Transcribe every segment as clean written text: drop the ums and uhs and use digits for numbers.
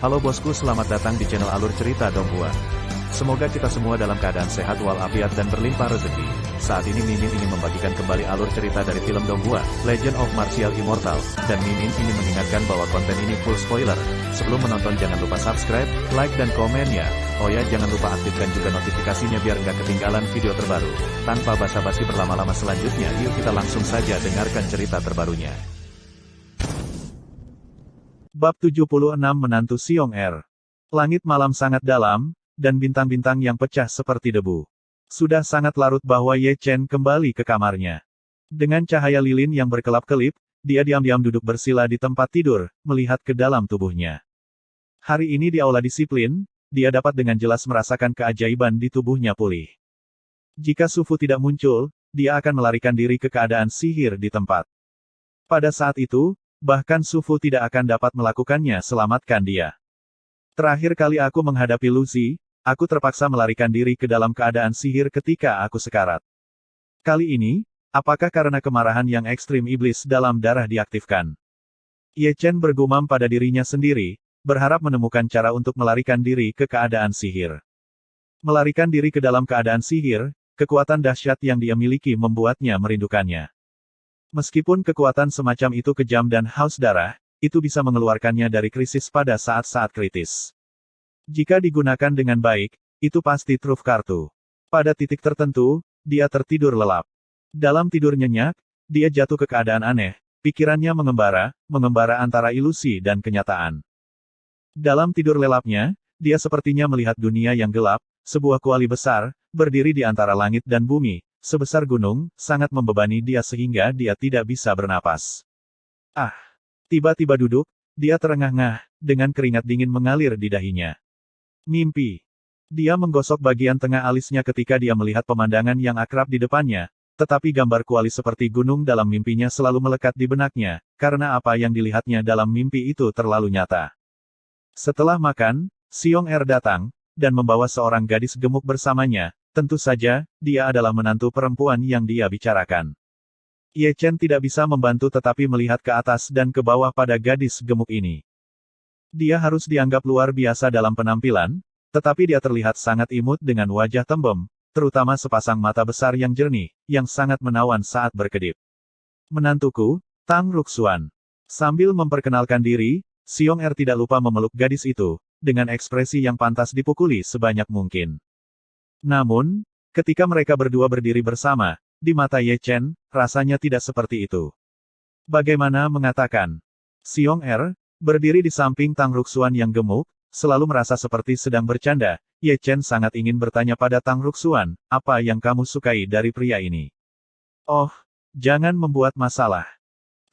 Halo bosku, selamat datang di channel Alur Cerita Donghua. Semoga kita semua dalam keadaan sehat walafiat dan berlimpah rezeki. Saat ini Mimin ingin membagikan kembali alur cerita dari film Donghua, Legend of Martial Immortal, dan Mimin ingin mengingatkan bahwa konten ini full spoiler. Sebelum menonton jangan lupa subscribe, like dan komen ya. Oh ya, jangan lupa aktifkan juga notifikasinya biar nggak ketinggalan video terbaru. Tanpa basa-basi berlama-lama selanjutnya, yuk kita langsung saja dengarkan cerita terbarunya. Bab 76 Menantu Xiong Er. Langit malam sangat dalam, dan bintang-bintang yang pecah seperti debu. Sudah sangat larut bahwa Ye Chen kembali ke kamarnya. Dengan cahaya lilin yang berkelap-kelip, dia diam-diam duduk bersila di tempat tidur, melihat ke dalam tubuhnya. Hari ini di aula disiplin, dia dapat dengan jelas merasakan keajaiban di tubuhnya pulih. Jika Su Fu tidak muncul, dia akan melarikan diri ke keadaan sihir di tempat. Pada saat itu, bahkan Su Fu tidak akan dapat melakukannya, selamatkan dia. Terakhir kali aku menghadapi Lucy, aku terpaksa melarikan diri ke dalam keadaan sihir ketika aku sekarat. Kali ini, apakah karena kemarahan yang ekstrim iblis dalam darah diaktifkan? Ye Chen bergumam pada dirinya sendiri, berharap menemukan cara untuk melarikan diri ke keadaan sihir. Melarikan diri ke dalam keadaan sihir, kekuatan dahsyat yang dia miliki membuatnya merindukannya. Meskipun kekuatan semacam itu kejam dan haus darah, itu bisa mengeluarkannya dari krisis pada saat-saat kritis. Jika digunakan dengan baik, itu pasti truf kartu. Pada titik tertentu, dia tertidur lelap. Dalam tidur nyenyak, dia jatuh ke keadaan aneh, pikirannya mengembara antara ilusi dan kenyataan. Dalam tidur lelapnya, dia sepertinya melihat dunia yang gelap, sebuah kuali besar, berdiri di antara langit dan bumi, sebesar gunung, sangat membebani dia sehingga dia tidak bisa bernapas. Tiba-tiba duduk, dia terengah-engah, dengan keringat dingin mengalir di dahinya. Mimpi. Dia menggosok bagian tengah alisnya ketika dia melihat pemandangan yang akrab di depannya, tetapi gambar kuali seperti gunung dalam mimpinya selalu melekat di benaknya, karena apa yang dilihatnya dalam mimpi itu terlalu nyata. Setelah makan, Xiong Er datang, dan membawa seorang gadis gemuk bersamanya, tentu saja, dia adalah menantu perempuan yang dia bicarakan. Ye Chen tidak bisa membantu tetapi melihat ke atas dan ke bawah pada gadis gemuk ini. Dia harus dianggap luar biasa dalam penampilan, tetapi dia terlihat sangat imut dengan wajah tembem, terutama sepasang mata besar yang jernih, yang sangat menawan saat berkedip. Menantuku, Tang Ruxuan. Sambil memperkenalkan diri, Xiong Er tidak lupa memeluk gadis itu, dengan ekspresi yang pantas dipukuli sebanyak mungkin. Namun, ketika mereka berdua berdiri bersama, di mata Ye Chen, rasanya tidak seperti itu. Bagaimana mengatakan? Xiong Er, berdiri di samping Tang Ruxuan yang gemuk, selalu merasa seperti sedang bercanda. Ye Chen sangat ingin bertanya pada Tang Ruxuan, apa yang kamu sukai dari pria ini? Oh, jangan membuat masalah.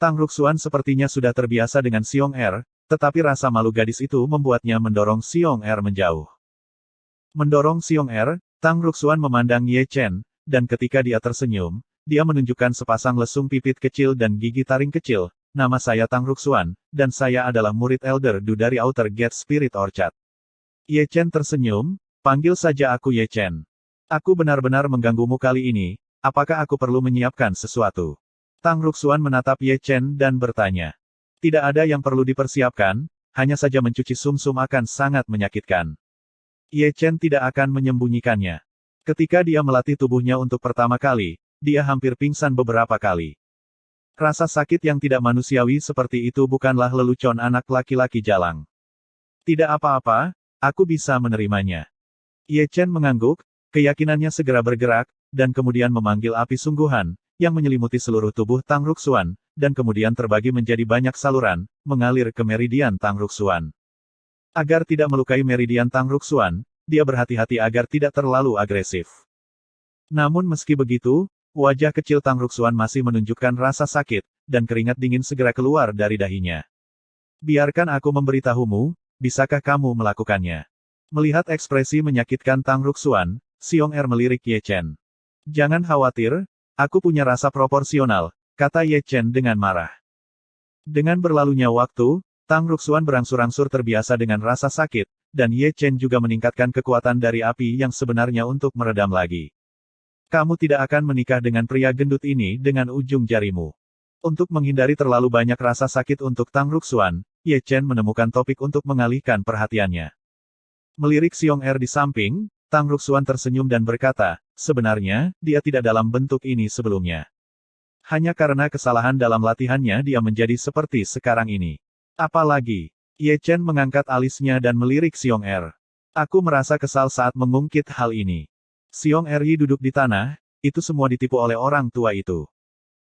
Tang Ruxuan sepertinya sudah terbiasa dengan Xiong Er, tetapi rasa malu gadis itu membuatnya mendorong Xiong Er menjauh. Mendorong Xiong Er, Tang Ruxuan memandang Ye Chen, dan ketika dia tersenyum, dia menunjukkan sepasang lesung pipit kecil dan gigi taring kecil. Nama saya Tang Ruxuan, dan saya adalah murid Elder Du dari Outer Gate Spirit Orchard. Ye Chen tersenyum, panggil saja aku Ye Chen. Aku benar-benar mengganggumu kali ini, apakah aku perlu menyiapkan sesuatu? Tang Ruxuan menatap Ye Chen dan bertanya. Tidak ada yang perlu dipersiapkan, hanya saja mencuci sumsum akan sangat menyakitkan. Ye Chen tidak akan menyembunyikannya. Ketika dia melatih tubuhnya untuk pertama kali, dia hampir pingsan beberapa kali. Rasa sakit yang tidak manusiawi seperti itu bukanlah lelucon anak laki-laki jalang. Tidak apa-apa, aku bisa menerimanya. Ye Chen mengangguk, keyakinannya segera bergerak, dan kemudian memanggil api sungguhan, yang menyelimuti seluruh tubuh Tang Ruxuan, dan kemudian terbagi menjadi banyak saluran, mengalir ke meridian Tang Ruxuan. Agar tidak melukai meridian Tang Ruxuan, dia berhati-hati agar tidak terlalu agresif. Namun meski begitu, wajah kecil Tang Ruxuan masih menunjukkan rasa sakit, dan keringat dingin segera keluar dari dahinya. Biarkan aku memberitahumu, bisakah kamu melakukannya? Melihat ekspresi menyakitkan Tang Ruxuan, Xiong Er melirik Ye Chen. Jangan khawatir, aku punya rasa proporsional, kata Ye Chen dengan marah. Dengan berlalunya waktu, Tang Ruxuan berangsur-angsur terbiasa dengan rasa sakit, dan Ye Chen juga meningkatkan kekuatan dari api yang sebenarnya untuk meredam lagi. Kamu tidak akan menikah dengan pria gendut ini dengan ujung jarimu. Untuk menghindari terlalu banyak rasa sakit untuk Tang Ruxuan, Ye Chen menemukan topik untuk mengalihkan perhatiannya. Melirik Xiong Er di samping, Tang Ruxuan tersenyum dan berkata, sebenarnya, dia tidak dalam bentuk ini sebelumnya. Hanya karena kesalahan dalam latihannya dia menjadi seperti sekarang ini. Apalagi, Ye Chen mengangkat alisnya dan melirik Xiong Er. Aku merasa kesal saat mengungkit hal ini. Xiong Er duduk di tanah, itu semua ditipu oleh orang tua itu.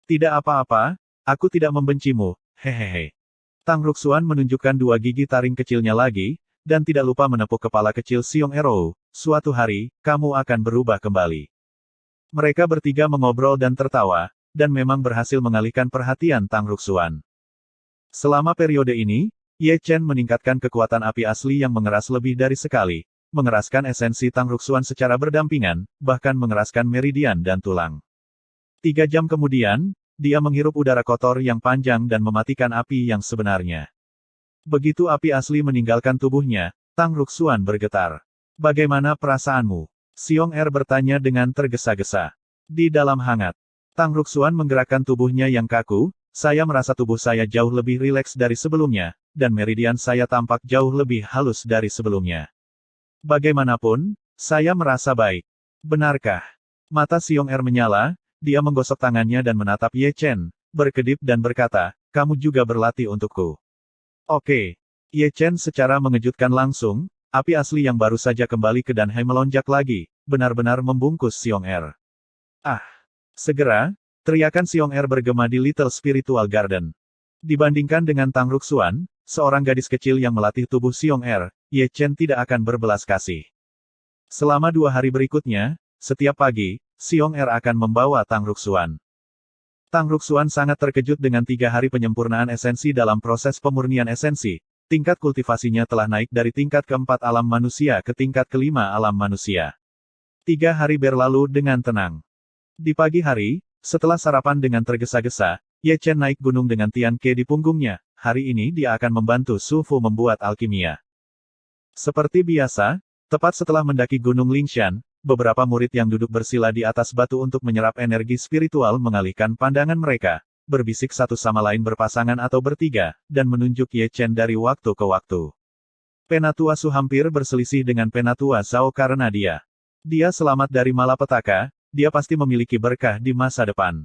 Tidak apa-apa, aku tidak membencimu, hehehe. Tang Ruxuan menunjukkan dua gigi taring kecilnya lagi, dan tidak lupa menepuk kepala kecil Xiong Er. Suatu hari, kamu akan berubah kembali. Mereka bertiga mengobrol dan tertawa, dan memang berhasil mengalihkan perhatian Tang Ruxuan. Selama periode ini, Ye Chen meningkatkan kekuatan api asli yang mengeras lebih dari sekali, mengeraskan esensi Tang Ruxuan secara berdampingan, bahkan mengeraskan meridian dan tulang. 3 jam kemudian, dia menghirup udara kotor yang panjang dan mematikan api yang sebenarnya. Begitu api asli meninggalkan tubuhnya, Tang Ruxuan bergetar. Bagaimana perasaanmu? Xiong Er bertanya dengan tergesa-gesa. Di dalam hangat. Tang Ruxuan menggerakkan tubuhnya yang kaku, saya merasa tubuh saya jauh lebih rileks dari sebelumnya, dan meridian saya tampak jauh lebih halus dari sebelumnya. Bagaimanapun, saya merasa baik. Benarkah? Mata Xiong Er menyala, dia menggosok tangannya dan menatap Ye Chen, berkedip dan berkata, kamu juga berlatih untukku. Oke. Ye Chen secara mengejutkan langsung, api asli yang baru saja kembali ke Danhai melonjak lagi, benar-benar membungkus Xiong Er. Ah! Segera, teriakan Xiong Er bergema di Little Spiritual Garden. Dibandingkan dengan Tang Ruxuan, seorang gadis kecil yang melatih tubuh Xiong Er, Ye Chen tidak akan berbelas kasih. Selama 2 hari berikutnya, setiap pagi, Xiong Er akan membawa Tang Ruxuan. Tang Ruxuan sangat terkejut dengan 3 hari penyempurnaan esensi dalam proses pemurnian esensi. Tingkat kultivasinya telah naik dari tingkat ke-4 alam manusia ke tingkat ke-5 alam manusia. 3 hari berlalu dengan tenang. Di pagi hari, setelah sarapan dengan tergesa-gesa, Ye Chen naik gunung dengan Tian Ke di punggungnya. Hari ini dia akan membantu Su Fu membuat alkimia. Seperti biasa, tepat setelah mendaki Gunung Lingshan, beberapa murid yang duduk bersila di atas batu untuk menyerap energi spiritual mengalihkan pandangan mereka, berbisik satu sama lain berpasangan atau bertiga, dan menunjuk Ye Chen dari waktu ke waktu. Penatua Su hampir berselisih dengan Penatua Zhao karena dia selamat dari malapetaka, dia pasti memiliki berkah di masa depan.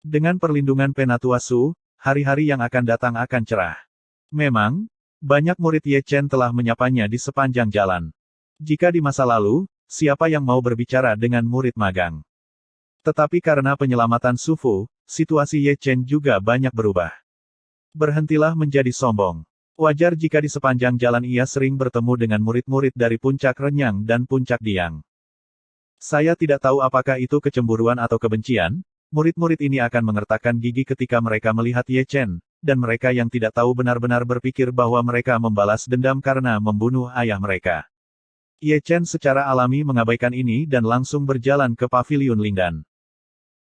Dengan perlindungan Penatua Su, hari-hari yang akan datang akan cerah. Memang, banyak murid Ye Chen telah menyapanya di sepanjang jalan. Jika di masa lalu, siapa yang mau berbicara dengan murid magang? Tetapi karena penyelamatan Su Fu, situasi Ye Chen juga banyak berubah. Berhentilah menjadi sombong. Wajar jika di sepanjang jalan ia sering bertemu dengan murid-murid dari Puncak Renyang dan Puncak Diang. Saya tidak tahu apakah itu kecemburuan atau kebencian, murid-murid ini akan mengertakkan gigi ketika mereka melihat Ye Chen, dan mereka yang tidak tahu benar-benar berpikir bahwa mereka membalas dendam karena membunuh ayah mereka. Ye Chen secara alami mengabaikan ini dan langsung berjalan ke Paviliun Lingdan.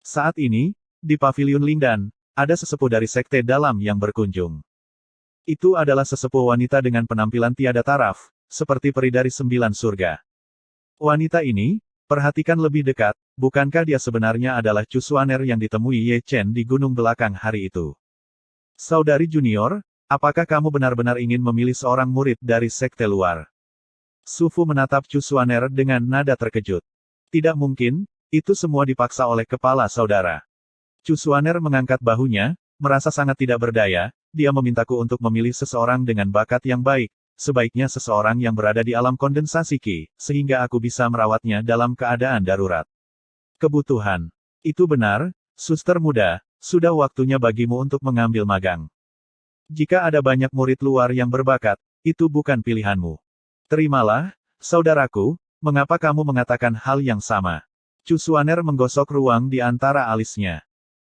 Saat ini, di Paviliun Lingdan, ada sesepuh dari Sekte Dalam yang berkunjung. Itu adalah sesepuh wanita dengan penampilan tiada taraf, seperti peri dari 9 surga. Wanita ini, perhatikan lebih dekat, bukankah dia sebenarnya adalah Chu Xuaner yang ditemui Ye Chen di gunung belakang hari itu? Saudari junior, apakah kamu benar-benar ingin memilih seorang murid dari sekte luar? Su Fu menatap Chu Xuaner dengan nada terkejut. Tidak mungkin, itu semua dipaksa oleh kepala saudara. Chu Xuaner mengangkat bahunya, merasa sangat tidak berdaya, dia memintaku untuk memilih seseorang dengan bakat yang baik, sebaiknya seseorang yang berada di alam kondensasi Qi, sehingga aku bisa merawatnya dalam keadaan darurat. Kebutuhan. Itu benar, suster muda, sudah waktunya bagimu untuk mengambil magang. Jika ada banyak murid luar yang berbakat, itu bukan pilihanmu. Terimalah, saudaraku, mengapa kamu mengatakan hal yang sama? Chu Xuaner menggosok ruang di antara alisnya.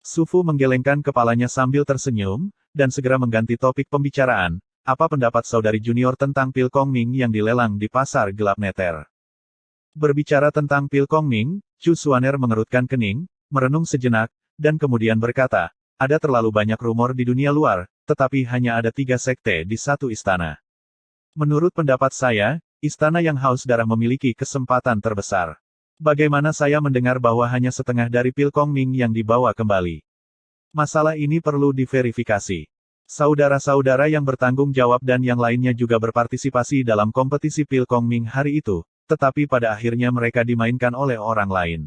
Su Fu menggelengkan kepalanya sambil tersenyum, dan segera mengganti topik pembicaraan. Apa pendapat saudari junior tentang pil Kongming yang dilelang di pasar gelap neter? Berbicara tentang pil Kongming, Chu Xuaner mengerutkan kening, merenung sejenak, dan kemudian berkata, ada terlalu banyak rumor di dunia luar, tetapi hanya ada 3 sekte di satu istana. Menurut pendapat saya, istana yang haus darah memiliki kesempatan terbesar. Bagaimana saya mendengar bahwa hanya setengah dari pil Kongming yang dibawa kembali? Masalah ini perlu diverifikasi. Saudara-saudara yang bertanggung jawab dan yang lainnya juga berpartisipasi dalam kompetisi pil Kongming hari itu, tetapi pada akhirnya mereka dimainkan oleh orang lain.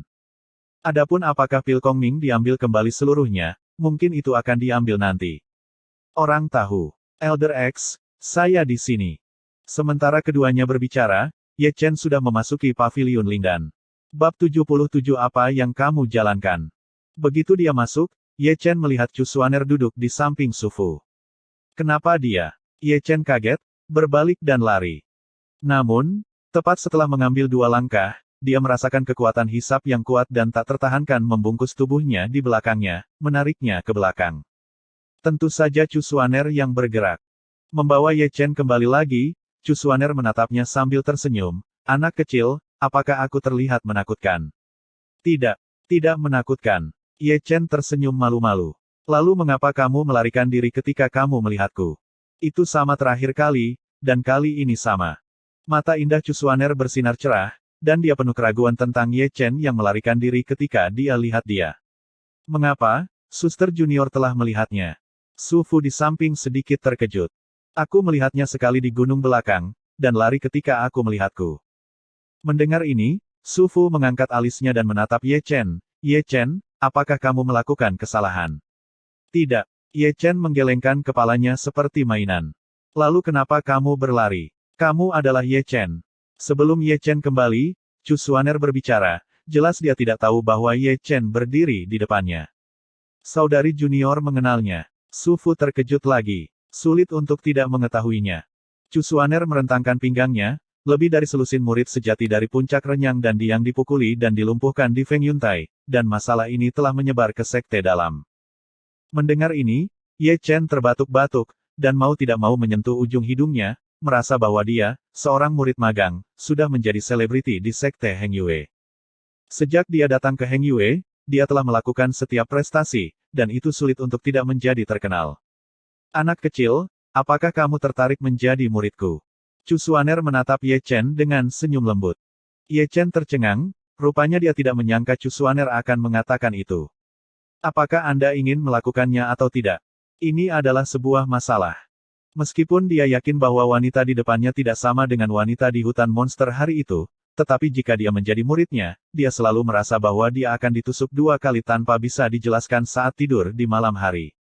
Adapun apakah pil Kongming diambil kembali seluruhnya, mungkin itu akan diambil nanti. Orang tahu. Elder X, saya di sini. Sementara keduanya berbicara, Ye Chen sudah memasuki paviliun Lingdan. Bab 77 apa yang kamu jalankan? Begitu dia masuk, Ye Chen melihat Chu Xuaner duduk di samping Su Fu. Kenapa dia? Ye Chen kaget, berbalik dan lari. Namun, tepat setelah mengambil 2 langkah, dia merasakan kekuatan hisap yang kuat dan tak tertahankan membungkus tubuhnya di belakangnya, menariknya ke belakang. Tentu saja Chu Xuaner yang bergerak. Membawa Ye Chen kembali lagi, Chu Xuaner menatapnya sambil tersenyum. Anak kecil, apakah aku terlihat menakutkan? Tidak, tidak menakutkan. Ye Chen tersenyum malu-malu. Lalu mengapa kamu melarikan diri ketika kamu melihatku? Itu sama terakhir kali, dan kali ini sama. Mata indah Chu Xuaner bersinar cerah, dan dia penuh keraguan tentang Ye Chen yang melarikan diri ketika dia lihat dia. Mengapa? Suster junior telah melihatnya. Su Fu di samping sedikit terkejut. Aku melihatnya sekali di gunung belakang, dan lari ketika aku melihatku. Mendengar ini, Su Fu mengangkat alisnya dan menatap Ye Chen. Ye Chen, apakah kamu melakukan kesalahan? Tidak. Ye Chen menggelengkan kepalanya seperti mainan. Lalu kenapa kamu berlari? Kamu adalah Ye Chen. Sebelum Ye Chen kembali, Chu Xuaner berbicara, jelas dia tidak tahu bahwa Ye Chen berdiri di depannya. Saudari junior mengenalnya. Su Fu terkejut lagi. Sulit untuk tidak mengetahuinya. Chu Xuaner merentangkan pinggangnya, lebih dari selusin murid sejati dari puncak renyang dan Diang dipukuli dan dilumpuhkan di Feng Yuntai, dan masalah ini telah menyebar ke sekte dalam. Mendengar ini, Ye Chen terbatuk-batuk, dan mau tidak mau menyentuh ujung hidungnya, merasa bahwa dia, seorang murid magang, sudah menjadi selebriti di sekte Heng Yue. Sejak dia datang ke Heng Yue, dia telah melakukan setiap prestasi, dan itu sulit untuk tidak menjadi terkenal. Anak kecil, apakah kamu tertarik menjadi muridku? Chu Xuaner menatap Ye Chen dengan senyum lembut. Ye Chen tercengang, rupanya dia tidak menyangka Chu Xuaner akan mengatakan itu. Apakah Anda ingin melakukannya atau tidak? Ini adalah sebuah masalah. Meskipun dia yakin bahwa wanita di depannya tidak sama dengan wanita di hutan monster hari itu, tetapi jika dia menjadi muridnya, dia selalu merasa bahwa dia akan ditusuk 2 kali tanpa bisa dijelaskan saat tidur di malam hari.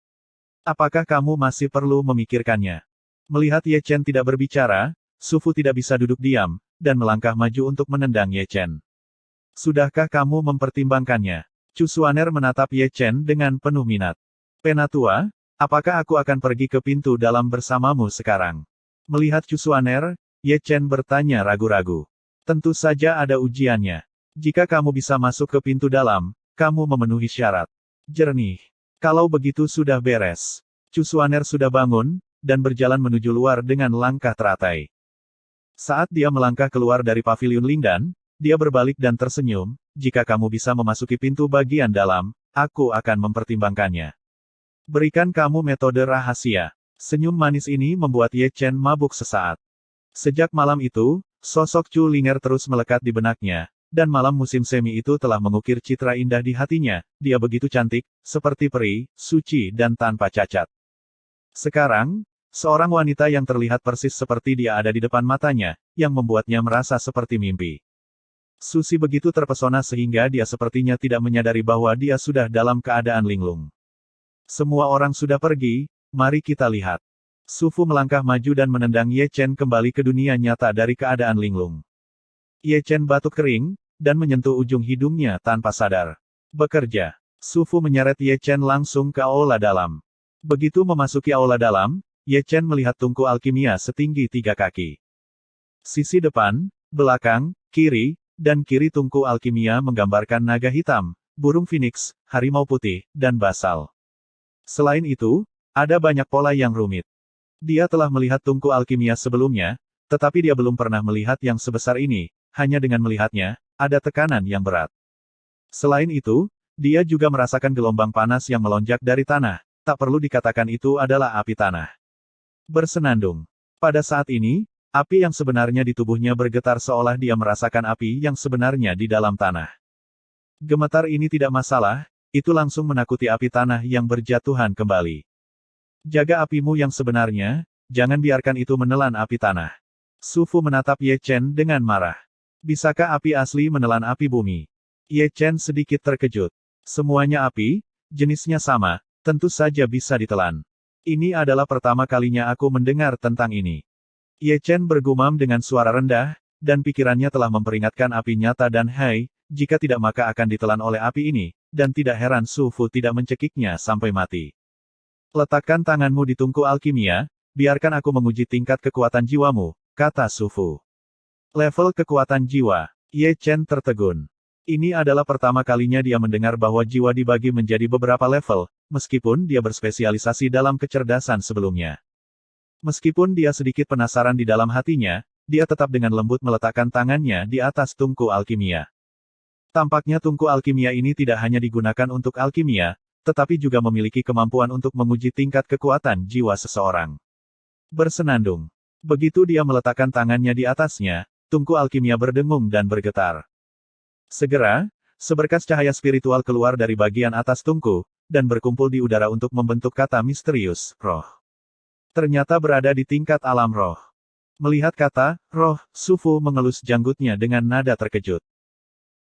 Apakah kamu masih perlu memikirkannya? Melihat Ye Chen tidak berbicara, Su Fu tidak bisa duduk diam, dan melangkah maju untuk menendang Ye Chen. Sudahkah kamu mempertimbangkannya? Chu Xuaner menatap Ye Chen dengan penuh minat. Penatua, apakah aku akan pergi ke pintu dalam bersamamu sekarang? Melihat Chu Xuaner, Ye Chen bertanya ragu-ragu. Tentu saja ada ujiannya. Jika kamu bisa masuk ke pintu dalam, kamu memenuhi syarat. Jernih. Kalau begitu sudah beres. Chu Xuaner sudah bangun, dan berjalan menuju luar dengan langkah teratai. Saat dia melangkah keluar dari paviliun Lingdan, dia berbalik dan tersenyum, jika kamu bisa memasuki pintu bagian dalam, aku akan mempertimbangkannya. Berikan kamu metode rahasia. Senyum manis ini membuat Ye Chen mabuk sesaat. Sejak malam itu, sosok Chu Linger terus melekat di benaknya, dan malam musim semi itu telah mengukir citra indah di hatinya, dia begitu cantik, seperti peri, suci dan tanpa cacat. Sekarang, seorang wanita yang terlihat persis seperti dia ada di depan matanya, yang membuatnya merasa seperti mimpi. Susi begitu terpesona sehingga dia sepertinya tidak menyadari bahwa dia sudah dalam keadaan linglung. Semua orang sudah pergi, mari kita lihat. Su Fu melangkah maju dan menendang Ye Chen kembali ke dunia nyata dari keadaan linglung. Ye Chen batuk kering, dan menyentuh ujung hidungnya tanpa sadar. Bekerja. Su Fu menyeret Ye Chen langsung ke aula dalam. Begitu memasuki aula dalam, Ye Chen melihat tungku alkimia setinggi 3 kaki. Sisi depan, belakang, kiri, dan kiri tungku alkimia menggambarkan naga hitam, burung phoenix, harimau putih, dan basal. Selain itu, ada banyak pola yang rumit. Dia telah melihat tungku alkimia sebelumnya, tetapi dia belum pernah melihat yang sebesar ini, hanya dengan melihatnya, ada tekanan yang berat. Selain itu, dia juga merasakan gelombang panas yang melonjak dari tanah, tak perlu dikatakan itu adalah api tanah. Bersenandung. Pada saat ini, api yang sebenarnya di tubuhnya bergetar seolah dia merasakan api yang sebenarnya di dalam tanah. Gemetar ini tidak masalah, itu langsung menakuti api tanah yang berjatuhan kembali. Jaga apimu yang sebenarnya, jangan biarkan itu menelan api tanah. Su Fu menatap Ye Chen dengan marah. Bisakah api asli menelan api bumi? Ye Chen sedikit terkejut. Semuanya api, jenisnya sama, tentu saja bisa ditelan. Ini adalah pertama kalinya aku mendengar tentang ini. Ye Chen bergumam dengan suara rendah, dan pikirannya telah memperingatkan api nyata dan hai, jika tidak maka akan ditelan oleh api ini, dan tidak heran Su Fu tidak mencekiknya sampai mati. Letakkan tanganmu di tungku alkimia, biarkan aku menguji tingkat kekuatan jiwamu, kata Su Fu. Level kekuatan jiwa. Ye Chen tertegun. Ini adalah pertama kalinya dia mendengar bahwa jiwa dibagi menjadi beberapa level, meskipun dia berspesialisasi dalam kecerdasan sebelumnya. Meskipun dia sedikit penasaran di dalam hatinya, dia tetap dengan lembut meletakkan tangannya di atas tungku alkimia. Tampaknya tungku alkimia ini tidak hanya digunakan untuk alkimia, tetapi juga memiliki kemampuan untuk menguji tingkat kekuatan jiwa seseorang. Bersenandung. Begitu dia meletakkan tangannya di atasnya, tungku alkimia berdengung dan bergetar. Segera, seberkas cahaya spiritual keluar dari bagian atas tungku, dan berkumpul di udara untuk membentuk kata misterius, roh. Ternyata berada di tingkat alam roh. Melihat kata, roh, Su Fu mengelus janggutnya dengan nada terkejut.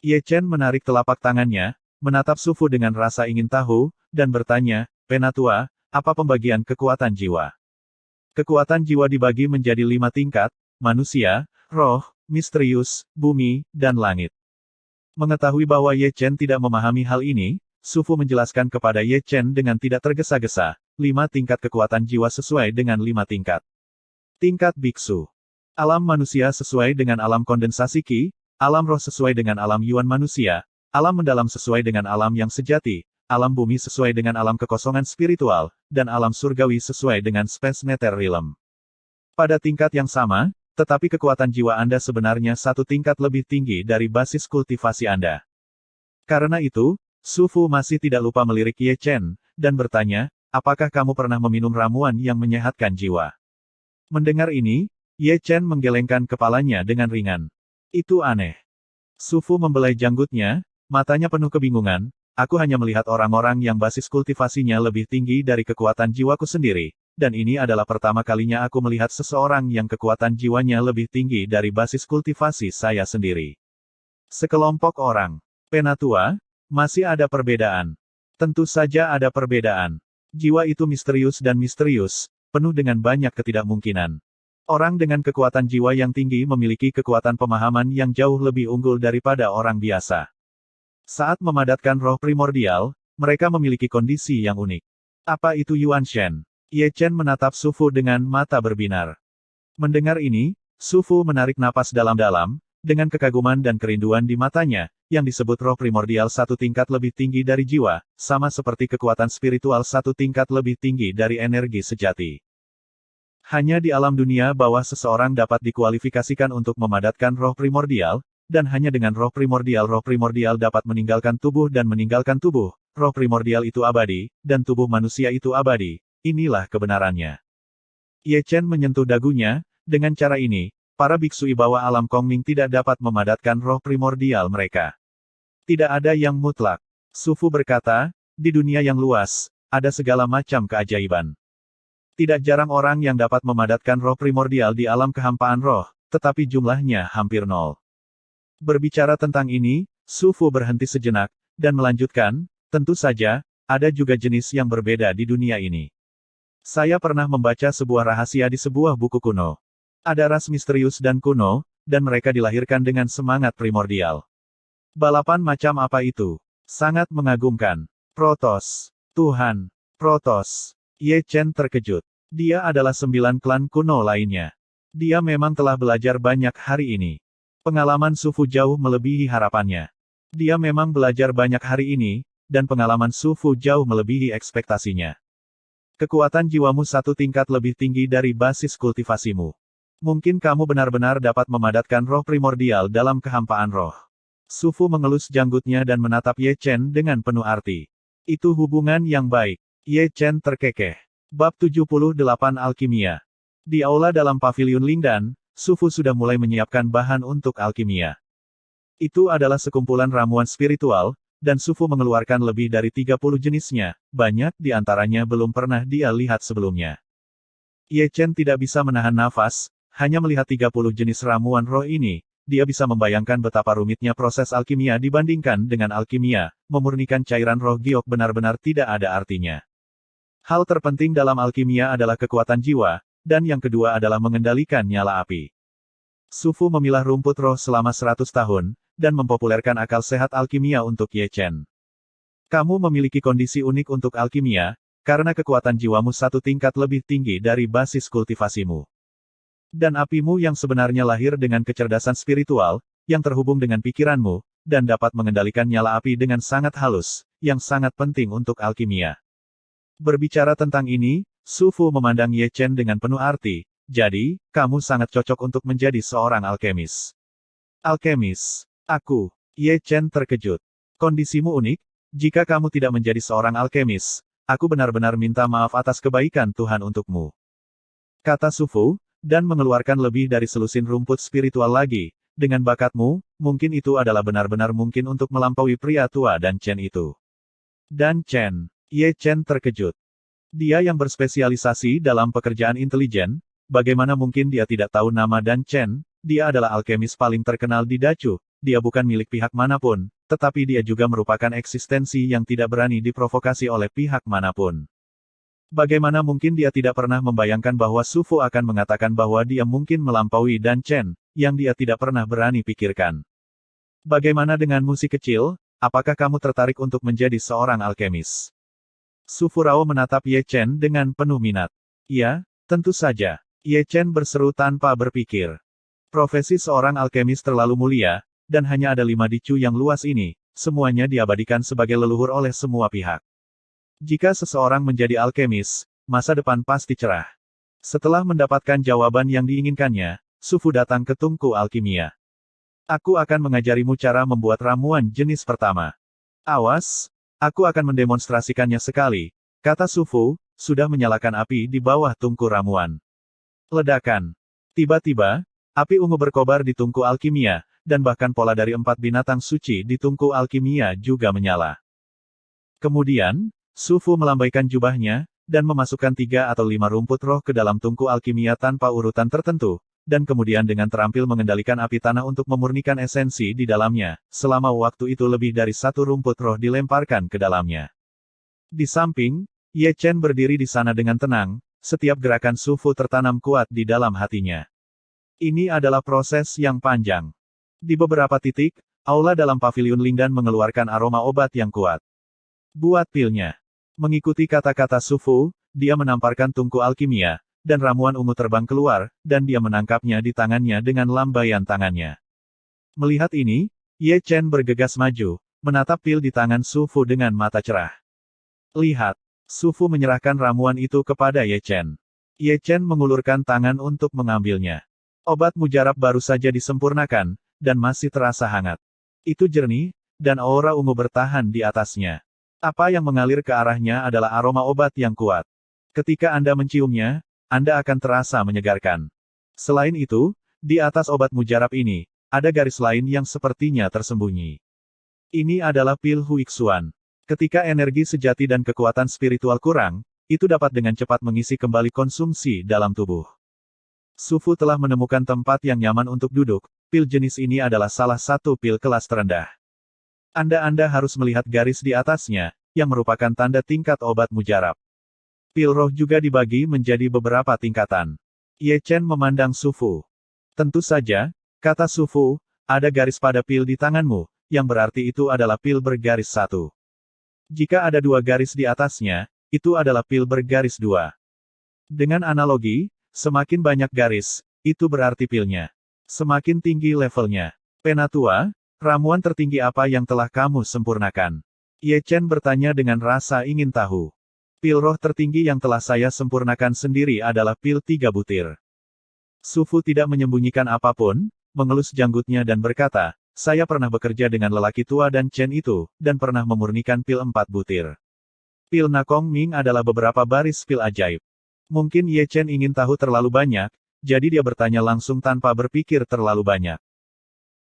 Ye Chen menarik telapak tangannya, menatap Su Fu dengan rasa ingin tahu, dan bertanya, Penatua, apa pembagian kekuatan jiwa? Kekuatan jiwa dibagi menjadi 5 tingkat, manusia, roh, misterius, bumi, dan langit. Mengetahui bahwa Ye Chen tidak memahami hal ini, Su Fu menjelaskan kepada Ye Chen dengan tidak tergesa-gesa, 5 tingkat kekuatan jiwa sesuai dengan 5 tingkat. Tingkat biksu. Alam manusia sesuai dengan alam kondensasi Qi, alam roh sesuai dengan alam Yuan manusia, alam mendalam sesuai dengan alam yang sejati, alam bumi sesuai dengan alam kekosongan spiritual, dan alam surgawi sesuai dengan Space Nether Realm. Pada tingkat yang sama, tetapi kekuatan jiwa Anda sebenarnya 1 tingkat lebih tinggi dari basis kultivasi Anda. Karena itu, Su Fu masih tidak lupa melirik Ye Chen, dan bertanya, apakah kamu pernah meminum ramuan yang menyehatkan jiwa? Mendengar ini, Ye Chen menggelengkan kepalanya dengan ringan. Itu aneh. Su Fu membelai janggutnya, matanya penuh kebingungan, aku hanya melihat orang-orang yang basis kultivasinya lebih tinggi dari kekuatan jiwaku sendiri, dan ini adalah pertama kalinya aku melihat seseorang yang kekuatan jiwanya lebih tinggi dari basis kultivasi saya sendiri. Sekelompok orang. Penatua, masih ada perbedaan. Tentu saja ada perbedaan. Jiwa itu misterius dan misterius, penuh dengan banyak ketidakmungkinan. Orang dengan kekuatan jiwa yang tinggi memiliki kekuatan pemahaman yang jauh lebih unggul daripada orang biasa. Saat memadatkan roh primordial, mereka memiliki kondisi yang unik. Apa itu Yuan Shen? Ye Chen menatap Su Fu dengan mata berbinar. Mendengar ini, Su Fu menarik napas dalam-dalam, dengan kekaguman dan kerinduan di matanya, yang disebut roh primordial 1 tingkat lebih tinggi dari jiwa, sama seperti kekuatan spiritual 1 tingkat lebih tinggi dari energi sejati. Hanya di alam dunia bawah seseorang dapat dikualifikasikan untuk memadatkan roh primordial, dan hanya dengan roh primordial dapat meninggalkan tubuh dan meninggalkan tubuh, roh primordial itu abadi, dan tubuh manusia itu abadi, inilah kebenarannya. Ye Chen menyentuh dagunya, dengan cara ini, para biksu bawah alam Kongming tidak dapat memadatkan roh primordial mereka. Tidak ada yang mutlak. Su Fu berkata, di dunia yang luas, ada segala macam keajaiban. Tidak jarang orang yang dapat memadatkan roh primordial di alam kehampaan roh, tetapi jumlahnya hampir nol. Berbicara tentang ini, Su Fu berhenti sejenak, dan melanjutkan, tentu saja, ada juga jenis yang berbeda di dunia ini. Saya pernah membaca sebuah rahasia di sebuah buku kuno. Ada ras misterius dan kuno, dan mereka dilahirkan dengan semangat primordial. Balapan macam apa itu? Sangat mengagumkan. Protoss. Tuhan. Protoss. Ye Chen terkejut. Dia adalah 9 klan kuno lainnya. Dia memang telah belajar banyak hari ini. Pengalaman Su Fu jauh melebihi harapannya. Dia memang belajar banyak hari ini, dan pengalaman Su Fu jauh melebihi ekspektasinya. Kekuatan jiwamu 1 tingkat lebih tinggi dari basis kultivasimu. Mungkin kamu benar-benar dapat memadatkan roh primordial dalam kehampaan roh. Su Fu mengelus janggutnya dan menatap Ye Chen dengan penuh arti. Itu hubungan yang baik. Ye Chen terkekeh. Bab 78 Alkimia. Di aula dalam paviliun Lingdan, Su Fu sudah mulai menyiapkan bahan untuk alkimia. Itu adalah sekumpulan ramuan spiritual, dan Su Fu mengeluarkan lebih dari 30 jenisnya, banyak di antaranya belum pernah dia lihat sebelumnya. Ye Chen tidak bisa menahan nafas, hanya melihat 30 jenis ramuan roh ini, dia bisa membayangkan betapa rumitnya proses alkimia dibandingkan dengan alkimia, memurnikan cairan roh giok benar-benar tidak ada artinya. Hal terpenting dalam alkimia adalah kekuatan jiwa, dan yang kedua adalah mengendalikan nyala api. Su Fu memilah rumput roh selama 100 tahun, dan mempopulerkan akal sehat alkimia untuk Ye Chen. Kamu memiliki kondisi unik untuk alkimia, karena kekuatan jiwamu satu tingkat lebih tinggi dari basis kultivasimu. Dan apimu yang sebenarnya lahir dengan kecerdasan spiritual, yang terhubung dengan pikiranmu, dan dapat mengendalikan nyala api dengan sangat halus, yang sangat penting untuk alkimia. Berbicara tentang ini, Su Fu memandang Ye Chen dengan penuh arti, jadi, kamu sangat cocok untuk menjadi seorang alkemis. Alkemis. Aku. Ye Chen terkejut. Kondisimu unik, jika kamu tidak menjadi seorang alkemis, aku benar-benar minta maaf atas kebaikan Tuhan untukmu. Kata Su Fu, dan mengeluarkan lebih dari selusin rumput spiritual lagi, dengan bakatmu, mungkin itu adalah benar-benar mungkin untuk melampaui pria tua dan Chen itu. Dan Chen. Ye Chen terkejut. Dia yang berspesialisasi dalam pekerjaan intelijen, bagaimana mungkin dia tidak tahu nama Dan Chen? Dia adalah alkemis paling terkenal di Dacu, dia bukan milik pihak manapun, tetapi dia juga merupakan eksistensi yang tidak berani diprovokasi oleh pihak manapun. Bagaimana mungkin dia tidak pernah membayangkan bahwa Su Fu akan mengatakan bahwa dia mungkin melampaui Dan Chen, yang dia tidak pernah berani pikirkan. Bagaimana denganmu si kecil, apakah kamu tertarik untuk menjadi seorang alkemis? Su Fu Rao menatap Ye Chen dengan penuh minat. Iya, tentu saja. Ye Chen berseru tanpa berpikir. Profesi seorang alkemis terlalu mulia, dan hanya ada 5 dicu yang luas ini, semuanya diabadikan sebagai leluhur oleh semua pihak. Jika seseorang menjadi alkemis, masa depan pasti cerah. Setelah mendapatkan jawaban yang diinginkannya, Su Fu datang ke tungku alkimia. Aku akan mengajarimu cara membuat ramuan jenis pertama. Awas, aku akan mendemonstrasikannya sekali, kata Su Fu, sudah menyalakan api di bawah tungku ramuan. Ledakan. Tiba-tiba, api ungu berkobar di tungku alkimia, dan bahkan pola dari 4 binatang suci di tungku alkimia juga menyala. Kemudian, Su Fu melambaikan jubahnya, dan memasukkan 3 atau 5 rumput roh ke dalam tungku alkimia tanpa urutan tertentu, dan kemudian dengan terampil mengendalikan api tanah untuk memurnikan esensi di dalamnya, selama waktu itu lebih dari 1 rumput roh dilemparkan ke dalamnya. Di samping, Ye Chen berdiri di sana dengan tenang, setiap gerakan Su Fu tertanam kuat di dalam hatinya. Ini adalah proses yang panjang. Di beberapa titik, aula dalam paviliun Lingdan mengeluarkan aroma obat yang kuat. Buat pilnya. Mengikuti kata-kata Su Fu, dia menamparkan tungku alkimia, dan ramuan ungu terbang keluar, dan dia menangkapnya di tangannya dengan lambaian tangannya. Melihat ini, Ye Chen bergegas maju, menatap pil di tangan Su Fu dengan mata cerah. Lihat. Su Fu menyerahkan ramuan itu kepada Ye Chen. Ye Chen mengulurkan tangan untuk mengambilnya. Obat mujarab baru saja disempurnakan, dan masih terasa hangat. Itu jernih, dan aura ungu bertahan di atasnya. Apa yang mengalir ke arahnya adalah aroma obat yang kuat. Ketika Anda menciumnya, Anda akan terasa menyegarkan. Selain itu, di atas obat mujarab ini, ada garis lain yang sepertinya tersembunyi. Ini adalah pil Huixuan. Ketika energi sejati dan kekuatan spiritual kurang, itu dapat dengan cepat mengisi kembali konsumsi dalam tubuh. Su Fu telah menemukan tempat yang nyaman untuk duduk, pil jenis ini adalah salah satu pil kelas terendah. Anda harus melihat garis di atasnya, yang merupakan tanda tingkat obat mujarab. Pil roh juga dibagi menjadi beberapa tingkatan. Ye Chen memandang Su Fu. Tentu saja, kata Su Fu, ada garis pada pil di tanganmu, yang berarti itu adalah pil bergaris 1. Jika ada 2 garis di atasnya, itu adalah pil bergaris 2. Dengan analogi, semakin banyak garis, itu berarti pilnya. Semakin tinggi levelnya. Penatua, ramuan tertinggi apa yang telah kamu sempurnakan? Ye Chen bertanya dengan rasa ingin tahu. Pil roh tertinggi yang telah saya sempurnakan sendiri adalah pil 3 butir. Su Fu tidak menyembunyikan apapun, mengelus janggutnya dan berkata, saya pernah bekerja dengan lelaki tua dan Chen itu, dan pernah memurnikan pil 4 butir. Pil Nakong Ming adalah beberapa baris pil ajaib. Mungkin Ye Chen ingin tahu terlalu banyak, jadi dia bertanya langsung tanpa berpikir terlalu banyak.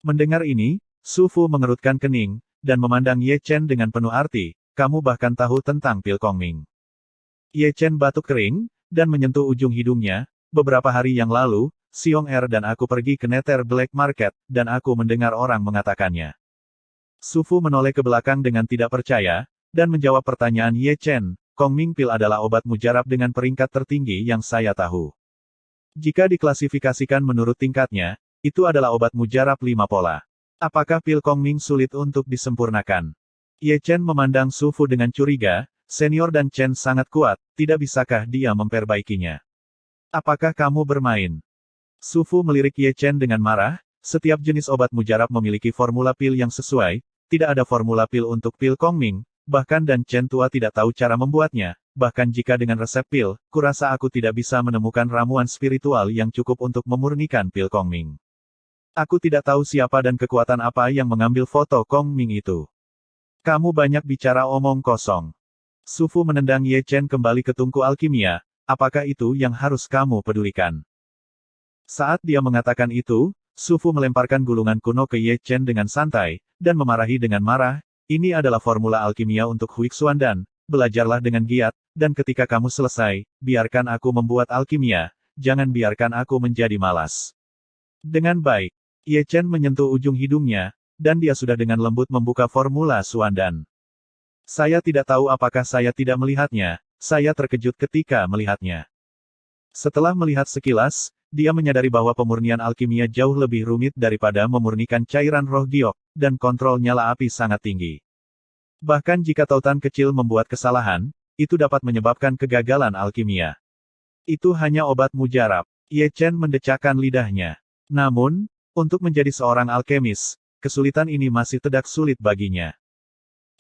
Mendengar ini, Su Fu mengerutkan kening, dan memandang Ye Chen dengan penuh arti, kamu bahkan tahu tentang pil Kongming. Ye Chen batuk kering, dan menyentuh ujung hidungnya, beberapa hari yang lalu, Xiong Er dan aku pergi ke Nether Black Market, dan aku mendengar orang mengatakannya. Su Fu menoleh ke belakang dengan tidak percaya, dan menjawab pertanyaan Ye Chen, Kongming Pil adalah obat mujarab dengan peringkat tertinggi yang saya tahu. Jika diklasifikasikan menurut tingkatnya, itu adalah obat mujarab 5 pola. Apakah pil Kongming sulit untuk disempurnakan? Ye Chen memandang Su Fu dengan curiga, senior dan Chen sangat kuat, tidak bisakah dia memperbaikinya? Apakah kamu bermain? Su Fu melirik Ye Chen dengan marah, setiap jenis obat mujarab memiliki formula pil yang sesuai, tidak ada formula pil untuk pil Kongming, bahkan dan Chen tua tidak tahu cara membuatnya, bahkan jika dengan resep pil, kurasa aku tidak bisa menemukan ramuan spiritual yang cukup untuk memurnikan pil Kongming. Aku tidak tahu siapa dan kekuatan apa yang mengambil foto Kongming itu. Kamu banyak bicara omong kosong. Su Fu menendang Ye Chen kembali ke tungku alkimia, apakah itu yang harus kamu pedulikan? Saat dia mengatakan itu, Su Fu melemparkan gulungan kuno ke Ye Chen dengan santai, dan memarahi dengan marah, ini adalah formula alkimia untuk Huixuandan, belajarlah dengan giat, dan ketika kamu selesai, biarkan aku membuat alkimia, jangan biarkan aku menjadi malas. Dengan baik, Ye Chen menyentuh ujung hidungnya, dan dia sudah dengan lembut membuka formula Suandan. Saya tidak tahu apakah saya tidak melihatnya, saya terkejut ketika melihatnya. Setelah melihat sekilas, dia menyadari bahwa pemurnian alkimia jauh lebih rumit daripada memurnikan cairan roh giok, dan kontrol nyala api sangat tinggi. Bahkan jika tautan kecil membuat kesalahan, itu dapat menyebabkan kegagalan alkimia. Itu hanya obat mujarab. Ye Chen mendecakkan lidahnya. Namun, untuk menjadi seorang alkemis, kesulitan ini masih tidak sulit baginya.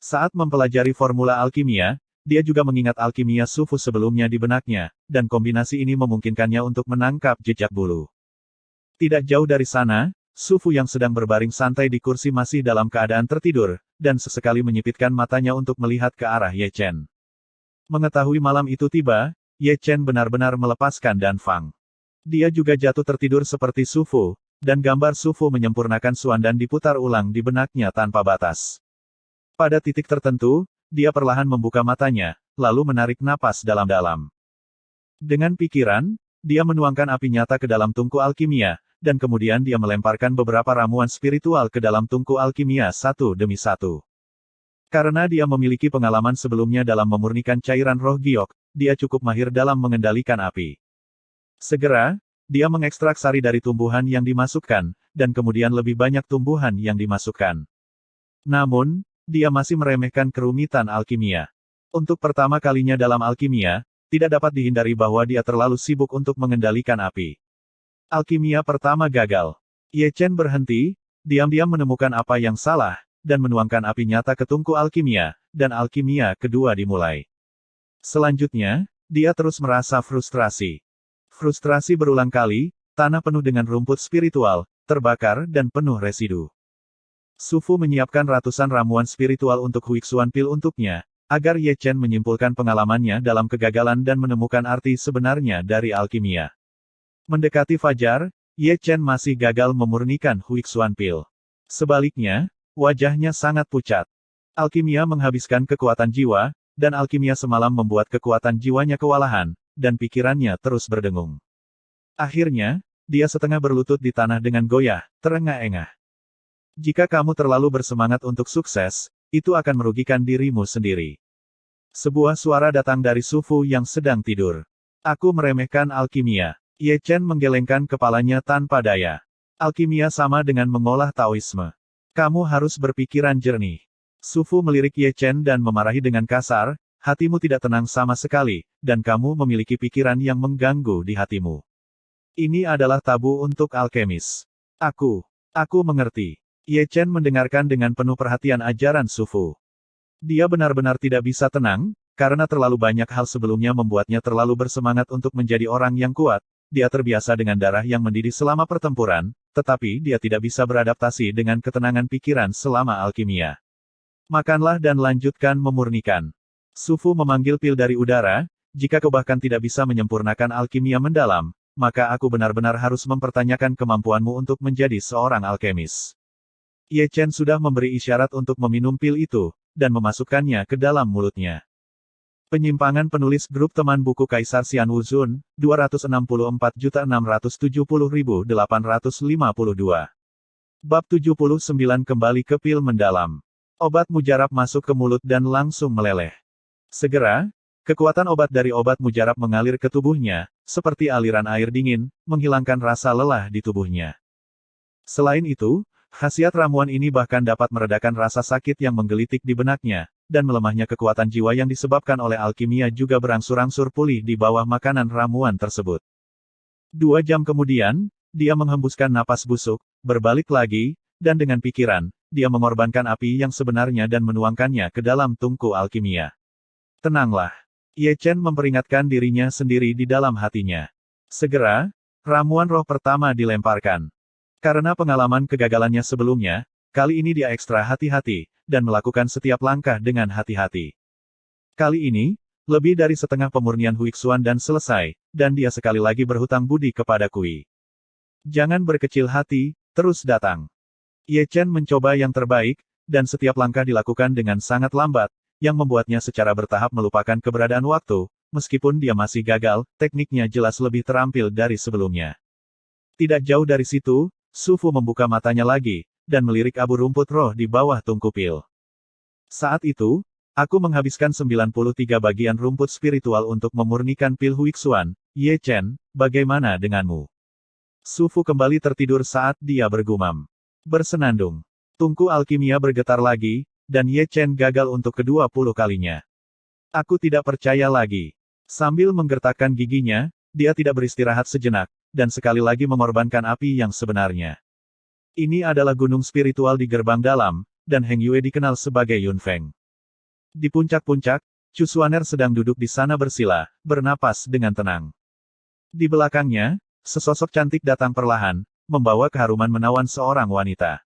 Saat mempelajari formula alkimia, dia juga mengingat alkimia Su Fu sebelumnya di benaknya, dan kombinasi ini memungkinkannya untuk menangkap jejak bulu. Tidak jauh dari sana, Su Fu yang sedang berbaring santai di kursi masih dalam keadaan tertidur, dan sesekali menyipitkan matanya untuk melihat ke arah Ye Chen. Mengetahui malam itu tiba, Ye Chen benar-benar melepaskan Dan Fang. Dia juga jatuh tertidur seperti Su Fu, dan gambar Su Fu menyempurnakan Suandan diputar ulang di benaknya tanpa batas. Pada titik tertentu, dia perlahan membuka matanya, lalu menarik napas dalam-dalam. Dengan pikiran, dia menuangkan api nyata ke dalam tungku alkimia, dan kemudian dia melemparkan beberapa ramuan spiritual ke dalam tungku alkimia satu demi satu. Karena dia memiliki pengalaman sebelumnya dalam memurnikan cairan roh giok, dia cukup mahir dalam mengendalikan api. Segera, dia mengekstrak sari dari tumbuhan yang dimasukkan, dan kemudian lebih banyak tumbuhan yang dimasukkan. Namun, dia masih meremehkan kerumitan alkimia. Untuk pertama kalinya dalam alkimia, tidak dapat dihindari bahwa dia terlalu sibuk untuk mengendalikan api. Alkimia pertama gagal. Ye Chen berhenti, diam-diam menemukan apa yang salah, dan menuangkan api nyata ke tungku alkimia, dan alkimia kedua dimulai. Selanjutnya, dia terus merasa frustrasi. Frustrasi berulang kali, tanah penuh dengan rumput spiritual, terbakar dan penuh residu. Su Fu menyiapkan ratusan ramuan spiritual untuk Huixuan Pil untuknya, agar Ye Chen menyimpulkan pengalamannya dalam kegagalan dan menemukan arti sebenarnya dari alkimia. Mendekati fajar, Ye Chen masih gagal memurnikan Huixuan Pil. Sebaliknya, wajahnya sangat pucat. Alkimia menghabiskan kekuatan jiwa, dan alkimia semalam membuat kekuatan jiwanya kewalahan, dan pikirannya terus berdengung. Akhirnya, dia setengah berlutut di tanah dengan goyah, terengah-engah. Jika kamu terlalu bersemangat untuk sukses, itu akan merugikan dirimu sendiri. Sebuah suara datang dari Su Fu yang sedang tidur. Aku meremehkan alkimia. Ye Chen menggelengkan kepalanya tanpa daya. Alkimia sama dengan mengolah Taoisme. Kamu harus berpikiran jernih. Su Fu melirik Ye Chen dan memarahi dengan kasar, hatimu tidak tenang sama sekali, dan kamu memiliki pikiran yang mengganggu di hatimu. Ini adalah tabu untuk alkemis. Aku mengerti. Ye Chen mendengarkan dengan penuh perhatian ajaran Su Fu. Dia benar-benar tidak bisa tenang, karena terlalu banyak hal sebelumnya membuatnya terlalu bersemangat untuk menjadi orang yang kuat. Dia terbiasa dengan darah yang mendidih selama pertempuran, tetapi dia tidak bisa beradaptasi dengan ketenangan pikiran selama alkimia. Makanlah dan lanjutkan memurnikan. Su Fu memanggil pil dari udara, jika kau bahkan tidak bisa menyempurnakan alkimia mendalam, maka aku benar-benar harus mempertanyakan kemampuanmu untuk menjadi seorang alkemis. Ye Chen sudah memberi isyarat untuk meminum pil itu, dan memasukkannya ke dalam mulutnya. Penyimpangan penulis grup teman buku Kaisar Xian Wuzun, 264.670.852. Bab 79 kembali ke pil mendalam. Obat mujarab masuk ke mulut dan langsung meleleh. Segera, kekuatan obat dari obat mujarab mengalir ke tubuhnya, seperti aliran air dingin, menghilangkan rasa lelah di tubuhnya. Selain itu, khasiat ramuan ini bahkan dapat meredakan rasa sakit yang menggelitik di benaknya, dan melemahnya kekuatan jiwa yang disebabkan oleh alkimia juga berangsur-angsur pulih di bawah makanan ramuan tersebut. 2 jam kemudian, dia menghembuskan napas busuk, berbalik lagi, dan dengan pikiran, dia mengorbankan api yang sebenarnya dan menuangkannya ke dalam tungku alkimia. Tenanglah. Ye Chen memperingatkan dirinya sendiri di dalam hatinya. Segera, ramuan roh pertama dilemparkan. Karena pengalaman kegagalannya sebelumnya, kali ini dia ekstra hati-hati, dan melakukan setiap langkah dengan hati-hati. Kali ini, lebih dari setengah pemurnian Huixuan dan selesai, dan dia sekali lagi berhutang budi kepada Kui. Jangan berkecil hati, terus datang. Ye Chen mencoba yang terbaik, dan setiap langkah dilakukan dengan sangat lambat, yang membuatnya secara bertahap melupakan keberadaan waktu, meskipun dia masih gagal, tekniknya jelas lebih terampil dari sebelumnya. Tidak jauh dari situ, Su Fu membuka matanya lagi, dan melirik abu rumput roh di bawah tungku pil. Saat itu, aku menghabiskan 93 bagian rumput spiritual untuk memurnikan pil Huixuan. Ye Chen, bagaimana denganmu? Su Fu kembali tertidur saat dia bergumam. Bersenandung. Tungku alkimia bergetar lagi, dan Ye Chen gagal untuk ke-20 kalinya. Aku tidak percaya lagi. Sambil menggertakkan giginya, dia tidak beristirahat sejenak, dan sekali lagi mengorbankan api yang sebenarnya. Ini adalah gunung spiritual di gerbang dalam, dan Heng Yue dikenal sebagai Yun Feng. Di puncak-puncak, Chu Xuaner sedang duduk di sana bersila, bernapas dengan tenang. Di belakangnya, sesosok cantik datang perlahan, membawa keharuman menawan seorang wanita.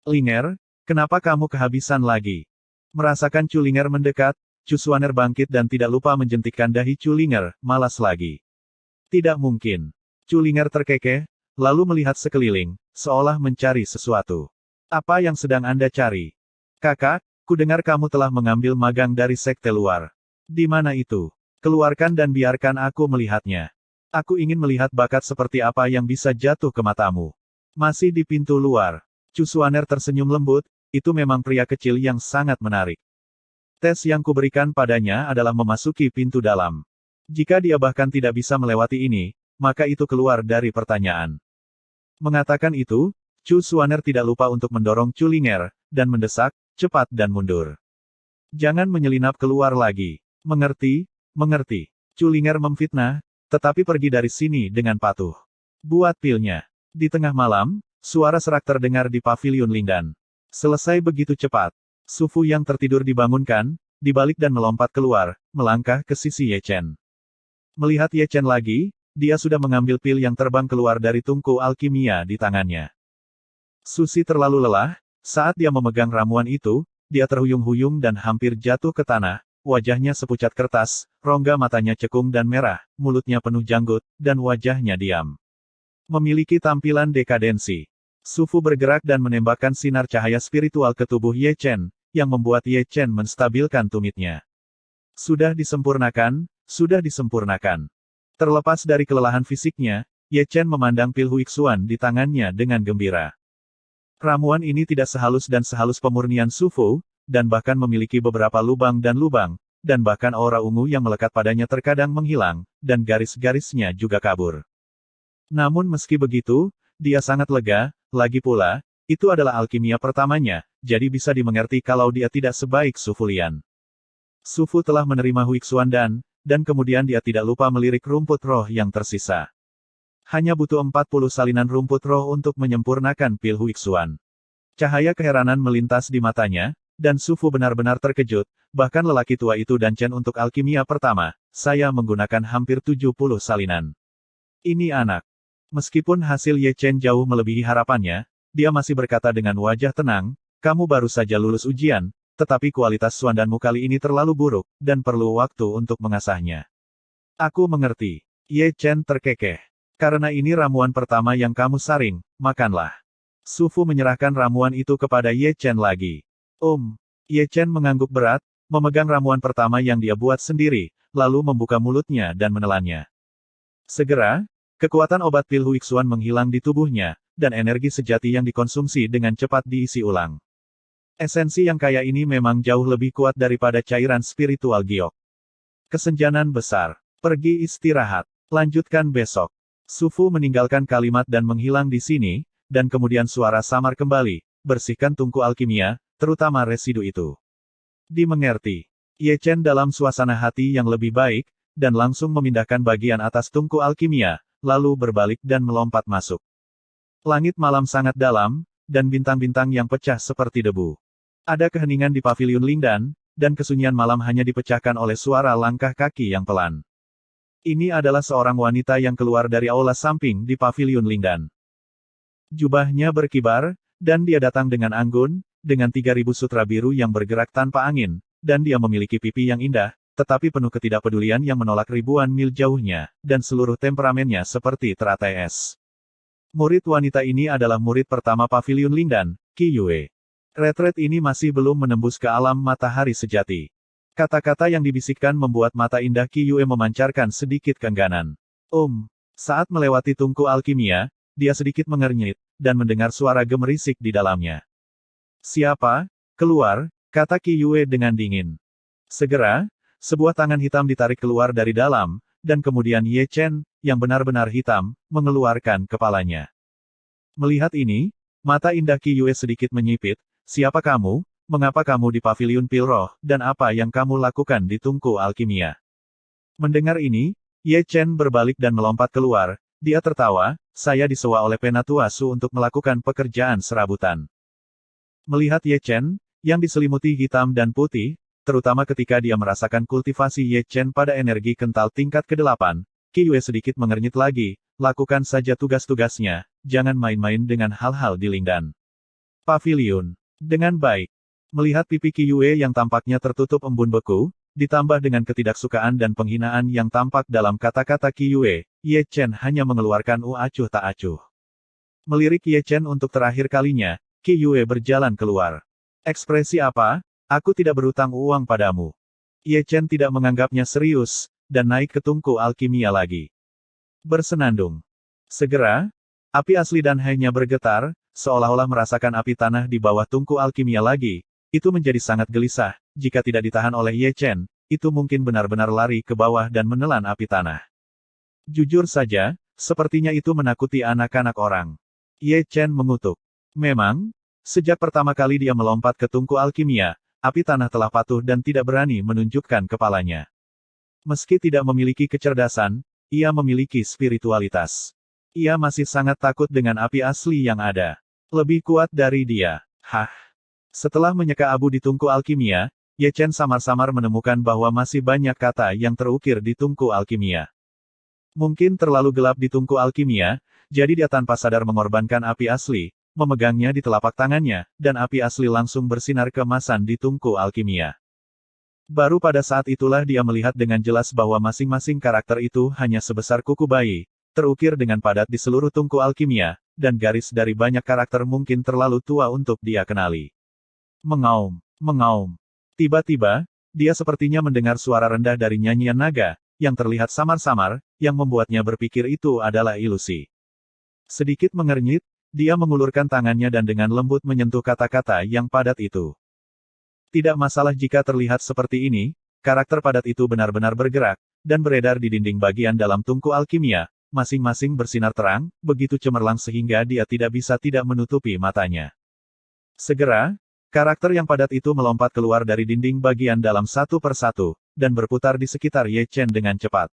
Linger, kenapa kamu kehabisan lagi? Merasakan Chu Linger mendekat, Chu Xuaner bangkit dan tidak lupa menjentikkan dahi Chu Linger, malas lagi. Tidak mungkin. Chu Linger terkekeh, lalu melihat sekeliling, seolah mencari sesuatu. Apa yang sedang Anda cari? Kakak, ku dengar kamu telah mengambil magang dari sekte luar. Di mana itu? Keluarkan dan biarkan aku melihatnya. Aku ingin melihat bakat seperti apa yang bisa jatuh ke matamu. Masih di pintu luar. Chu Xuaner tersenyum lembut, itu memang pria kecil yang sangat menarik. Tes yang kuberikan padanya adalah memasuki pintu dalam. Jika dia bahkan tidak bisa melewati ini, maka itu keluar dari pertanyaan. Mengatakan itu, Chu Xuaner tidak lupa untuk mendorong Chu Linger, dan mendesak, cepat dan mundur. Jangan menyelinap keluar lagi. Mengerti, mengerti. Chu Linger memfitnah, tetapi pergi dari sini dengan patuh. Buat pilnya. Di tengah malam, suara serak terdengar di pavilion Lingdan. Selesai begitu cepat. Su Fu yang tertidur dibangunkan, dibalik dan melompat keluar, melangkah ke sisi Ye Chen. Melihat Ye Chen lagi, dia sudah mengambil pil yang terbang keluar dari tungku alkimia di tangannya. Susi terlalu lelah, saat dia memegang ramuan itu, dia terhuyung-huyung dan hampir jatuh ke tanah, wajahnya sepucat kertas, rongga matanya cekung dan merah, mulutnya penuh janggut, dan wajahnya diam. Memiliki tampilan dekadensi. Su Fu bergerak dan menembakkan sinar cahaya spiritual ke tubuh Ye Chen, yang membuat Ye Chen menstabilkan tumitnya. Sudah disempurnakan, sudah disempurnakan. Terlepas dari kelelahan fisiknya, Ye Chen memandang pil Huixuan di tangannya dengan gembira. Ramuan ini tidak sehalus dan sehalus pemurnian Su Fu, dan bahkan memiliki beberapa lubang, dan bahkan aura ungu yang melekat padanya terkadang menghilang, dan garis-garisnya juga kabur. Namun meski begitu, dia sangat lega, lagi pula, itu adalah alkimia pertamanya, jadi bisa dimengerti kalau dia tidak sebaik Su Fulian. Su Fu telah menerima Huixuan dan kemudian dia tidak lupa melirik rumput roh yang tersisa. Hanya butuh 40 salinan rumput roh untuk menyempurnakan pil Huixuan. Cahaya keheranan melintas di matanya, dan Su Fu benar-benar terkejut, bahkan lelaki tua itu dan Chen untuk alkimia pertama, saya menggunakan hampir 70 salinan. Ini anak. Meskipun hasil Ye Chen jauh melebihi harapannya, dia masih berkata dengan wajah tenang, kamu baru saja lulus ujian, tetapi kualitas suandanmu kali ini terlalu buruk, dan perlu waktu untuk mengasahnya. Aku mengerti. Ye Chen terkekeh. Karena ini ramuan pertama yang kamu saring, makanlah. Su Fu menyerahkan ramuan itu kepada Ye Chen lagi. Ye Chen mengangguk berat, memegang ramuan pertama yang dia buat sendiri, lalu membuka mulutnya dan menelannya. Segera, kekuatan obat pil Huixuan menghilang di tubuhnya, dan energi sejati yang dikonsumsi dengan cepat diisi ulang. Esensi yang kaya ini memang jauh lebih kuat daripada cairan spiritual giok. Kesenjangan besar. Pergi istirahat. Lanjutkan besok. Su Fu meninggalkan kalimat dan menghilang di sini, dan kemudian suara samar kembali, bersihkan tungku alkimia, terutama residu itu. Dimengerti. Ye Chen dalam suasana hati yang lebih baik, dan langsung memindahkan bagian atas tungku alkimia, lalu berbalik dan melompat masuk. Langit malam sangat dalam, dan bintang-bintang yang pecah seperti debu. Ada keheningan di paviliun Lingdan, dan kesunyian malam hanya dipecahkan oleh suara langkah kaki yang pelan. Ini adalah seorang wanita yang keluar dari aula samping di paviliun Lingdan. Jubahnya berkibar, dan dia datang dengan anggun, dengan 3000 sutra biru yang bergerak tanpa angin, dan dia memiliki pipi yang indah, tetapi penuh ketidakpedulian yang menolak ribuan mil jauhnya, dan seluruh temperamennya seperti teratai es. Murid wanita ini adalah murid pertama paviliun Lingdan, Qi Yue. Retret ini masih belum menembus ke alam matahari sejati. Kata-kata yang dibisikkan membuat mata indah Qi Yue memancarkan sedikit keengganan. Saat melewati tungku alkimia, dia sedikit mengernyit, dan mendengar suara gemerisik di dalamnya. Siapa? Keluar, kata Qi Yue dengan dingin. Segera, sebuah tangan hitam ditarik keluar dari dalam, dan kemudian Ye Chen, yang benar-benar hitam, mengeluarkan kepalanya. Melihat ini, mata indah Qi Yue sedikit menyipit. Siapa kamu? Mengapa kamu di paviliun pil roh, dan apa yang kamu lakukan di tungku alkimia? Mendengar ini, Ye Chen berbalik dan melompat keluar. Dia tertawa, saya disewa oleh Penatua Su untuk melakukan pekerjaan serabutan. Melihat Ye Chen, yang diselimuti hitam dan putih, terutama ketika dia merasakan kultivasi Ye Chen pada energi kental tingkat ke-8, Qi Yue sedikit mengernyit lagi, lakukan saja tugas-tugasnya, jangan main-main dengan hal-hal di Lingdan. Paviliun. Dengan baik. Melihat pipi Qi Yue yang tampaknya tertutup embun beku, ditambah dengan ketidaksukaan dan penghinaan yang tampak dalam kata-kata Qi Yue, Ye Chen hanya mengeluarkan acuh tak acuh. Melirik Ye Chen untuk terakhir kalinya, Qi Yue berjalan keluar. Ekspresi apa? Aku tidak berutang uang padamu. Ye Chen tidak menganggapnya serius, dan naik ke tungku alkimia lagi. Bersenandung. Segera, api asli dan hanya bergetar, seolah-olah merasakan api tanah di bawah tungku alkimia lagi. Itu menjadi sangat gelisah, jika tidak ditahan oleh Ye Chen, itu mungkin benar-benar lari ke bawah dan menelan api tanah. Jujur saja, sepertinya itu menakuti anak-anak orang. Ye Chen mengutuk. Memang, sejak pertama kali dia melompat ke tungku alkimia, api tanah telah patuh dan tidak berani menunjukkan kepalanya. Meski tidak memiliki kecerdasan, ia memiliki spiritualitas. Ia masih sangat takut dengan api asli yang ada. Lebih kuat dari dia. Setelah menyeka abu di tungku alkimia, Ye Chen samar-samar menemukan bahwa masih banyak kata yang terukir di tungku alkimia. Mungkin terlalu gelap di tungku alkimia, jadi dia tanpa sadar mengorbankan api asli, memegangnya di telapak tangannya, dan api asli langsung bersinar keemasan di tungku alkimia. Baru pada saat itulah dia melihat dengan jelas bahwa masing-masing karakter itu hanya sebesar kuku bayi, terukir dengan padat di seluruh tungku alkimia, dan garis dari banyak karakter mungkin terlalu tua untuk dia kenali. Mengaum, mengaum. Tiba-tiba, dia sepertinya mendengar suara rendah dari nyanyian naga, yang terlihat samar-samar, yang membuatnya berpikir itu adalah ilusi. Sedikit mengernyit, dia mengulurkan tangannya dan dengan lembut menyentuh kata-kata yang padat itu. Tidak masalah jika terlihat seperti ini, karakter padat itu benar-benar bergerak, dan beredar di dinding bagian dalam tungku alkimia, masing-masing bersinar terang, begitu cemerlang sehingga dia tidak bisa tidak menutupi matanya. Segera, karakter yang padat itu melompat keluar dari dinding bagian dalam satu persatu, dan berputar di sekitar Ye Chen dengan cepat.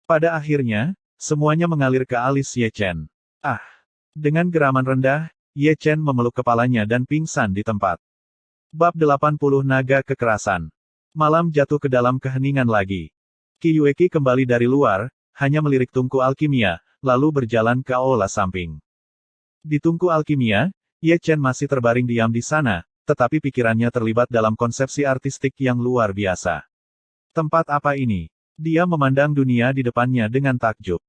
Pada akhirnya, semuanya mengalir ke alis Ye Chen. Dengan geraman rendah, Ye Chen memeluk kepalanya dan pingsan di tempat. Bab 80 Naga Kekerasan. Malam jatuh ke dalam keheningan lagi. Qi Yue kembali dari luar, hanya melirik tungku alkimia, lalu berjalan ke aula samping. Di tungku alkimia, Ye Chen masih terbaring diam di sana, tetapi pikirannya terlibat dalam konsepsi artistik yang luar biasa. Tempat apa ini? Dia memandang dunia di depannya dengan takjub.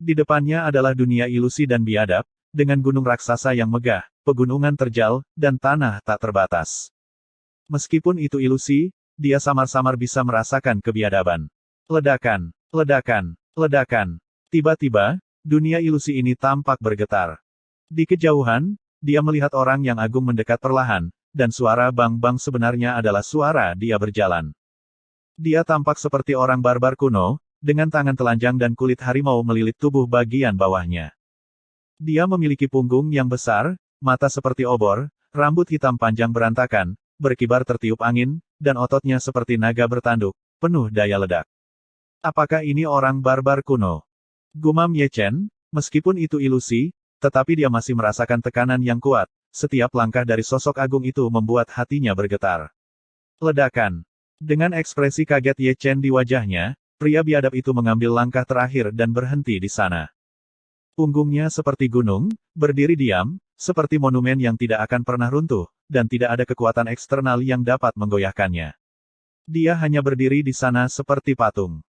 Di depannya adalah dunia ilusi dan biadab, dengan gunung raksasa yang megah, pegunungan terjal, dan tanah tak terbatas. Meskipun itu ilusi, dia samar-samar bisa merasakan kebiadaban. Ledakan, ledakan, ledakan. Tiba-tiba, dunia ilusi ini tampak bergetar. Di kejauhan, dia melihat orang yang agung mendekat perlahan, dan suara bang-bang sebenarnya adalah suara dia berjalan. Dia tampak seperti orang barbar kuno, dengan tangan telanjang dan kulit harimau melilit tubuh bagian bawahnya. Dia memiliki punggung yang besar, mata seperti obor, rambut hitam panjang berantakan, berkibar tertiup angin, dan ototnya seperti naga bertanduk, penuh daya ledak. Apakah ini orang barbar kuno? Gumam Ye Chen, meskipun itu ilusi, tetapi dia masih merasakan tekanan yang kuat. Setiap langkah dari sosok agung itu membuat hatinya bergetar. Ledakan. Dengan ekspresi kaget Ye Chen di wajahnya, pria biadab itu mengambil langkah terakhir dan berhenti di sana. Punggungnya seperti gunung, berdiri diam, seperti monumen yang tidak akan pernah runtuh, dan tidak ada kekuatan eksternal yang dapat menggoyahkannya. Dia hanya berdiri di sana seperti patung.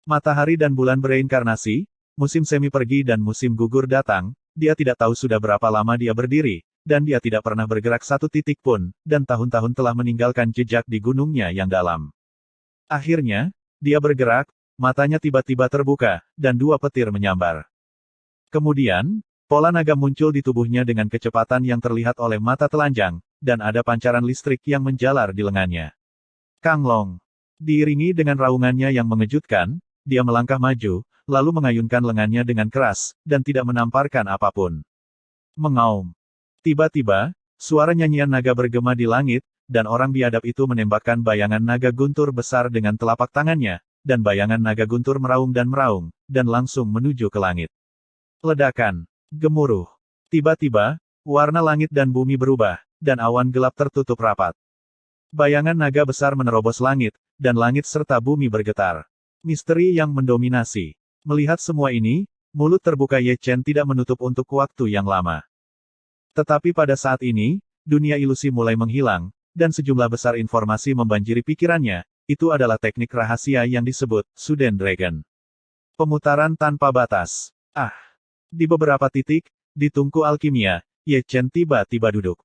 Matahari dan bulan bereinkarnasi, musim semi pergi dan musim gugur datang, dia tidak tahu sudah berapa lama dia berdiri, dan dia tidak pernah bergerak satu titik pun, dan tahun-tahun telah meninggalkan jejak di gunungnya yang dalam. Akhirnya, dia bergerak, matanya tiba-tiba terbuka, dan dua petir menyambar. Kemudian, pola naga muncul di tubuhnya dengan kecepatan yang terlihat oleh mata telanjang, dan ada pancaran listrik yang menjalar di lengannya. Kang Long. Diiringi dengan raungannya yang mengejutkan, dia melangkah maju, lalu mengayunkan lengannya dengan keras, dan tidak menamparkan apapun. Mengaum. Tiba-tiba, suara nyanyian naga bergema di langit, dan orang biadab itu menembakkan bayangan naga guntur besar dengan telapak tangannya, dan bayangan naga guntur meraung, dan langsung menuju ke langit. Ledakan. Gemuruh. Tiba-tiba, warna langit dan bumi berubah, dan awan gelap tertutup rapat. Bayangan naga besar menerobos langit, dan langit serta bumi bergetar. Misteri yang mendominasi. Melihat semua ini, mulut terbuka Ye Chen tidak menutup untuk waktu yang lama. Tetapi pada saat ini, dunia ilusi mulai menghilang, dan sejumlah besar informasi membanjiri pikirannya. Itu adalah teknik rahasia yang disebut Suden Dragon. Pemutaran tanpa batas. Di beberapa titik, di tungku alkimia, Ye Chen tiba-tiba duduk.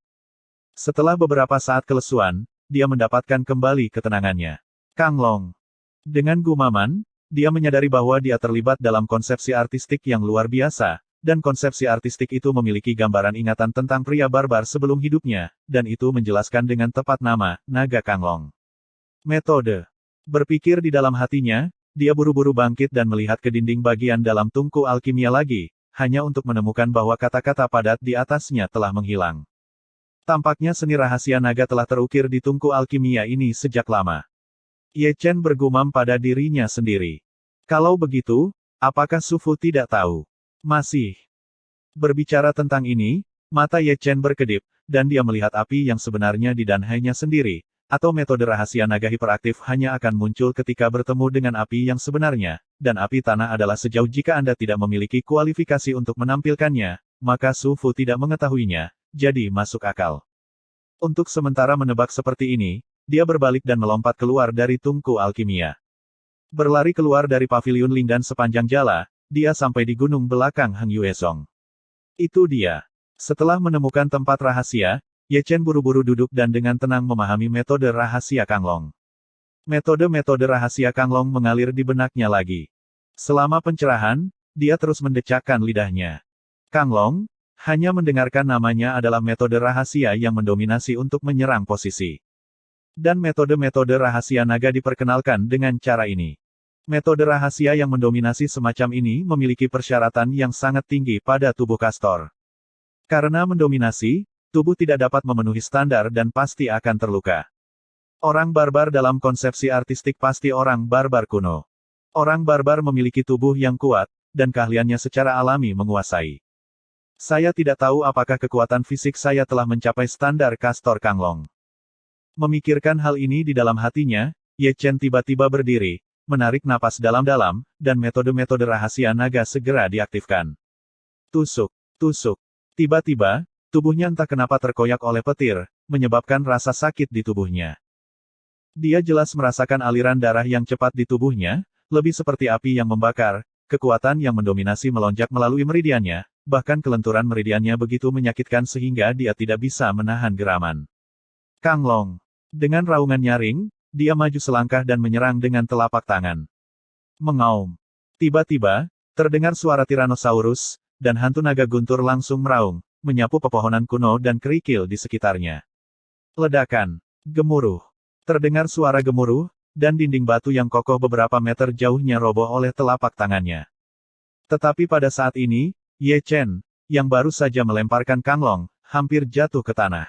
Setelah beberapa saat kelesuan, dia mendapatkan kembali ketenangannya. Kang Long. Dengan gumaman, dia menyadari bahwa dia terlibat dalam konsepsi artistik yang luar biasa, dan konsepsi artistik itu memiliki gambaran ingatan tentang pria barbar sebelum hidupnya, dan itu menjelaskan dengan tepat nama, Naga Kang Long. Metode. Berpikir di dalam hatinya, dia buru-buru bangkit dan melihat ke dinding bagian dalam tungku alkimia lagi, hanya untuk menemukan bahwa kata-kata padat di atasnya telah menghilang. Tampaknya seni rahasia naga telah terukir di tungku alkimia ini sejak lama. Ye Chen bergumam pada dirinya sendiri. Kalau begitu, apakah Su Fu tidak tahu? Masih. Berbicara tentang ini, mata Ye Chen berkedip, dan dia melihat api yang sebenarnya di danhainya sendiri, atau metode rahasia naga hiperaktif hanya akan muncul ketika bertemu dengan api yang sebenarnya, dan api tanah adalah sejauh jika Anda tidak memiliki kualifikasi untuk menampilkannya, maka Su Fu tidak mengetahuinya, jadi masuk akal. Untuk sementara menebak seperti ini, dia berbalik dan melompat keluar dari tungku alkimia. Berlari keluar dari paviliun Lingdan sepanjang jala, dia sampai di gunung belakang Heng Yuezong. Itu dia. Setelah menemukan tempat rahasia, Ye Chen buru-buru duduk dan dengan tenang memahami metode rahasia Kang Long. Metode-metode rahasia Kang Long mengalir di benaknya lagi. Selama pencerahan, dia terus mendecakkan lidahnya. Kang Long, hanya mendengarkan namanya adalah metode rahasia yang mendominasi untuk menyerang posisi. Dan metode-metode rahasia naga diperkenalkan dengan cara ini. Metode rahasia yang mendominasi semacam ini memiliki persyaratan yang sangat tinggi pada tubuh Castor. Karena mendominasi, tubuh tidak dapat memenuhi standar dan pasti akan terluka. Orang barbar dalam konsepsi artistik pasti orang barbar kuno. Orang barbar memiliki tubuh yang kuat, dan keahliannya secara alami menguasai. Saya tidak tahu apakah kekuatan fisik saya telah mencapai standar Castor Kang Long. Memikirkan hal ini di dalam hatinya, Ye Chen tiba-tiba berdiri, menarik napas dalam-dalam, dan metode-metode rahasia naga segera diaktifkan. Tusuk, tusuk. Tiba-tiba, tubuhnya entah kenapa terkoyak oleh petir, menyebabkan rasa sakit di tubuhnya. Dia jelas merasakan aliran darah yang cepat di tubuhnya, lebih seperti api yang membakar, kekuatan yang mendominasi melonjak melalui meridiannya, bahkan kelenturan meridiannya begitu menyakitkan sehingga dia tidak bisa menahan geraman. Kang Long. Dengan raungan nyaring, dia maju selangkah dan menyerang dengan telapak tangan. Mengaum. Tiba-tiba, terdengar suara Tyrannosaurus, dan hantu naga guntur langsung meraung, menyapu pepohonan kuno dan kerikil di sekitarnya. Ledakan. Gemuruh. Terdengar suara gemuruh, dan dinding batu yang kokoh beberapa meter jauhnya roboh oleh telapak tangannya. Tetapi pada saat ini, Ye Chen, yang baru saja melemparkan Kang Long, hampir jatuh ke tanah.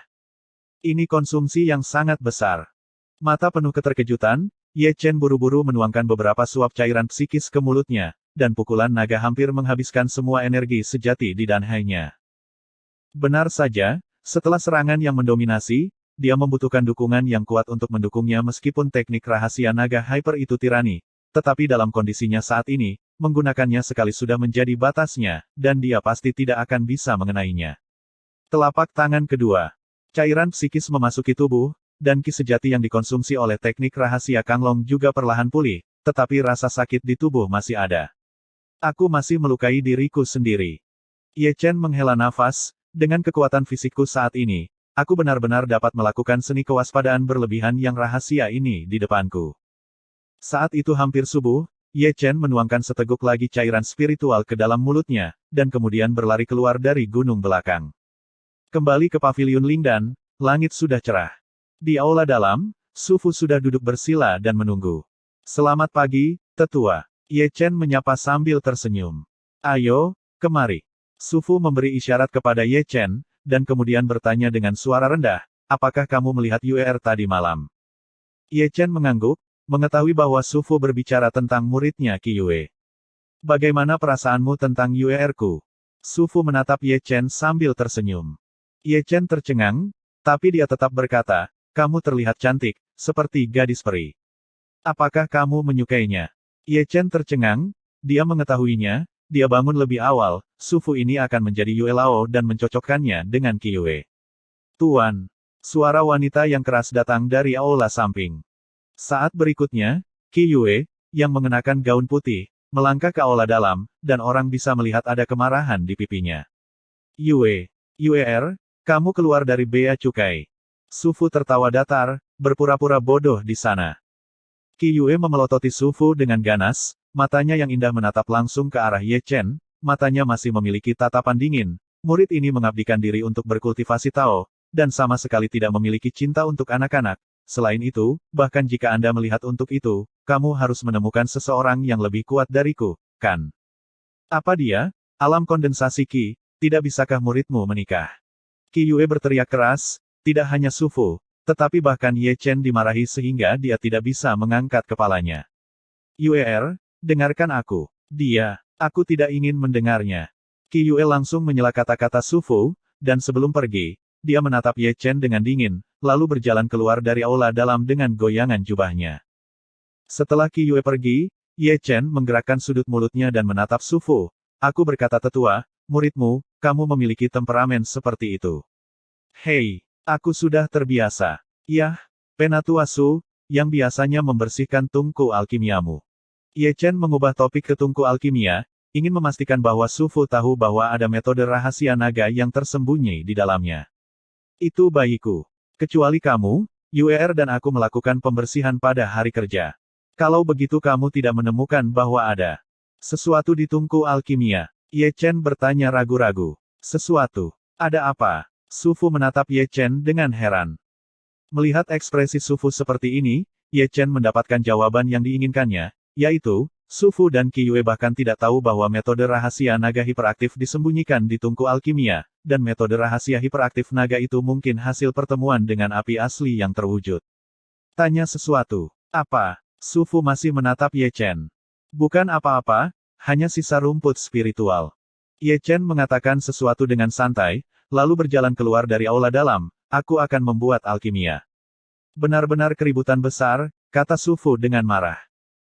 Ini konsumsi yang sangat besar. Mata penuh keterkejutan, Ye Chen buru-buru menuangkan beberapa suap cairan psikis ke mulutnya, dan pukulan naga hampir menghabiskan semua energi sejati di danhainya. Benar saja, setelah serangan yang mendominasi, dia membutuhkan dukungan yang kuat untuk mendukungnya meskipun teknik rahasia naga hyper itu tirani, tetapi dalam kondisinya saat ini, menggunakannya sekali sudah menjadi batasnya, dan dia pasti tidak akan bisa mengenainya. Telapak tangan kedua. Cairan psikis memasuki tubuh, dan ki sejati yang dikonsumsi oleh teknik rahasia Kang Long juga perlahan pulih, tetapi rasa sakit di tubuh masih ada. Aku masih melukai diriku sendiri. Ye Chen menghela nafas, dengan kekuatan fisikku saat ini, aku benar-benar dapat melakukan seni kewaspadaan berlebihan yang rahasia ini di depanku. Saat itu hampir subuh, Ye Chen menuangkan seteguk lagi cairan spiritual ke dalam mulutnya, dan kemudian berlari keluar dari gunung belakang. Kembali ke paviliun Lingdan, langit sudah cerah. Di aula dalam, Su Fu sudah duduk bersila dan menunggu. Selamat pagi, tetua. Ye Chen menyapa sambil tersenyum. Ayo, kemari. Su Fu memberi isyarat kepada Ye Chen, dan kemudian bertanya dengan suara rendah, apakah kamu melihat Yuer tadi malam? Ye Chen mengangguk, mengetahui bahwa Su Fu berbicara tentang muridnya Qi Yue. Bagaimana perasaanmu tentang Yuerku? Su Fu menatap Ye Chen sambil tersenyum. Ye Chen tercengang, tapi dia tetap berkata, kamu terlihat cantik, seperti gadis peri. Apakah kamu menyukainya? Ye Chen tercengang, dia mengetahuinya, dia bangun lebih awal, Su Fu ini akan menjadi Yue Lao dan mencocokkannya dengan Qi Yue. Tuan. Suara wanita yang keras datang dari aula samping. Saat berikutnya, Qi Yue, yang mengenakan gaun putih, melangkah ke aula dalam, dan orang bisa melihat ada kemarahan di pipinya. Yue. Yuer, kamu keluar dari bea cukai. Su Fu tertawa datar, berpura-pura bodoh di sana. Qi Yue memelototi Su Fu dengan ganas, matanya yang indah menatap langsung ke arah Ye Chen, matanya masih memiliki tatapan dingin. Murid ini mengabdikan diri untuk berkultivasi Tao, dan sama sekali tidak memiliki cinta untuk anak-anak. Selain itu, bahkan jika Anda melihat untuk itu, kamu harus menemukan seseorang yang lebih kuat dariku, kan? Apa dia? Alam kondensasi Qi, tidak bisakah muridmu menikah? Qi Yue berteriak keras. Tidak hanya Su Fu, tetapi bahkan Ye Chen dimarahi sehingga dia tidak bisa mengangkat kepalanya. Yuer, dengarkan aku. Aku tidak ingin mendengarnya. Qi Yue langsung menyela kata-kata Su Fu, dan sebelum pergi, dia menatap Ye Chen dengan dingin, lalu berjalan keluar dari aula dalam dengan goyangan jubahnya. Setelah Qi Yue pergi, Ye Chen menggerakkan sudut mulutnya dan menatap Su Fu. Aku berkata tetua, muridmu, kamu memiliki temperamen seperti itu. Hei. Aku sudah terbiasa. Yah, Penatua Su, yang biasanya membersihkan tungku alkimiamu. Ye Chen mengubah topik ke tungku alkimia, ingin memastikan bahwa Su Fu tahu bahwa ada metode rahasia naga yang tersembunyi di dalamnya. Itu bayiku. Kecuali kamu, Yuer dan aku melakukan pembersihan pada hari kerja. Kalau begitu kamu tidak menemukan bahwa ada sesuatu di tungku alkimia. Ye Chen bertanya ragu-ragu. Sesuatu. Ada apa? Su Fu menatap Ye Chen dengan heran. Melihat ekspresi Su Fu seperti ini, Ye Chen mendapatkan jawaban yang diinginkannya, yaitu, Su Fu dan Qi Yue bahkan tidak tahu bahwa metode rahasia naga hiperaktif disembunyikan di tungku alkimia, dan metode rahasia hiperaktif naga itu mungkin hasil pertemuan dengan api asli yang terwujud. Tanya sesuatu. Apa? Su Fu masih menatap Ye Chen. Bukan apa-apa, hanya sisa rumput spiritual. Ye Chen mengatakan sesuatu dengan santai, lalu berjalan keluar dari aula dalam, aku akan membuat alkimia. Benar-benar keributan besar, kata Su Fu dengan marah.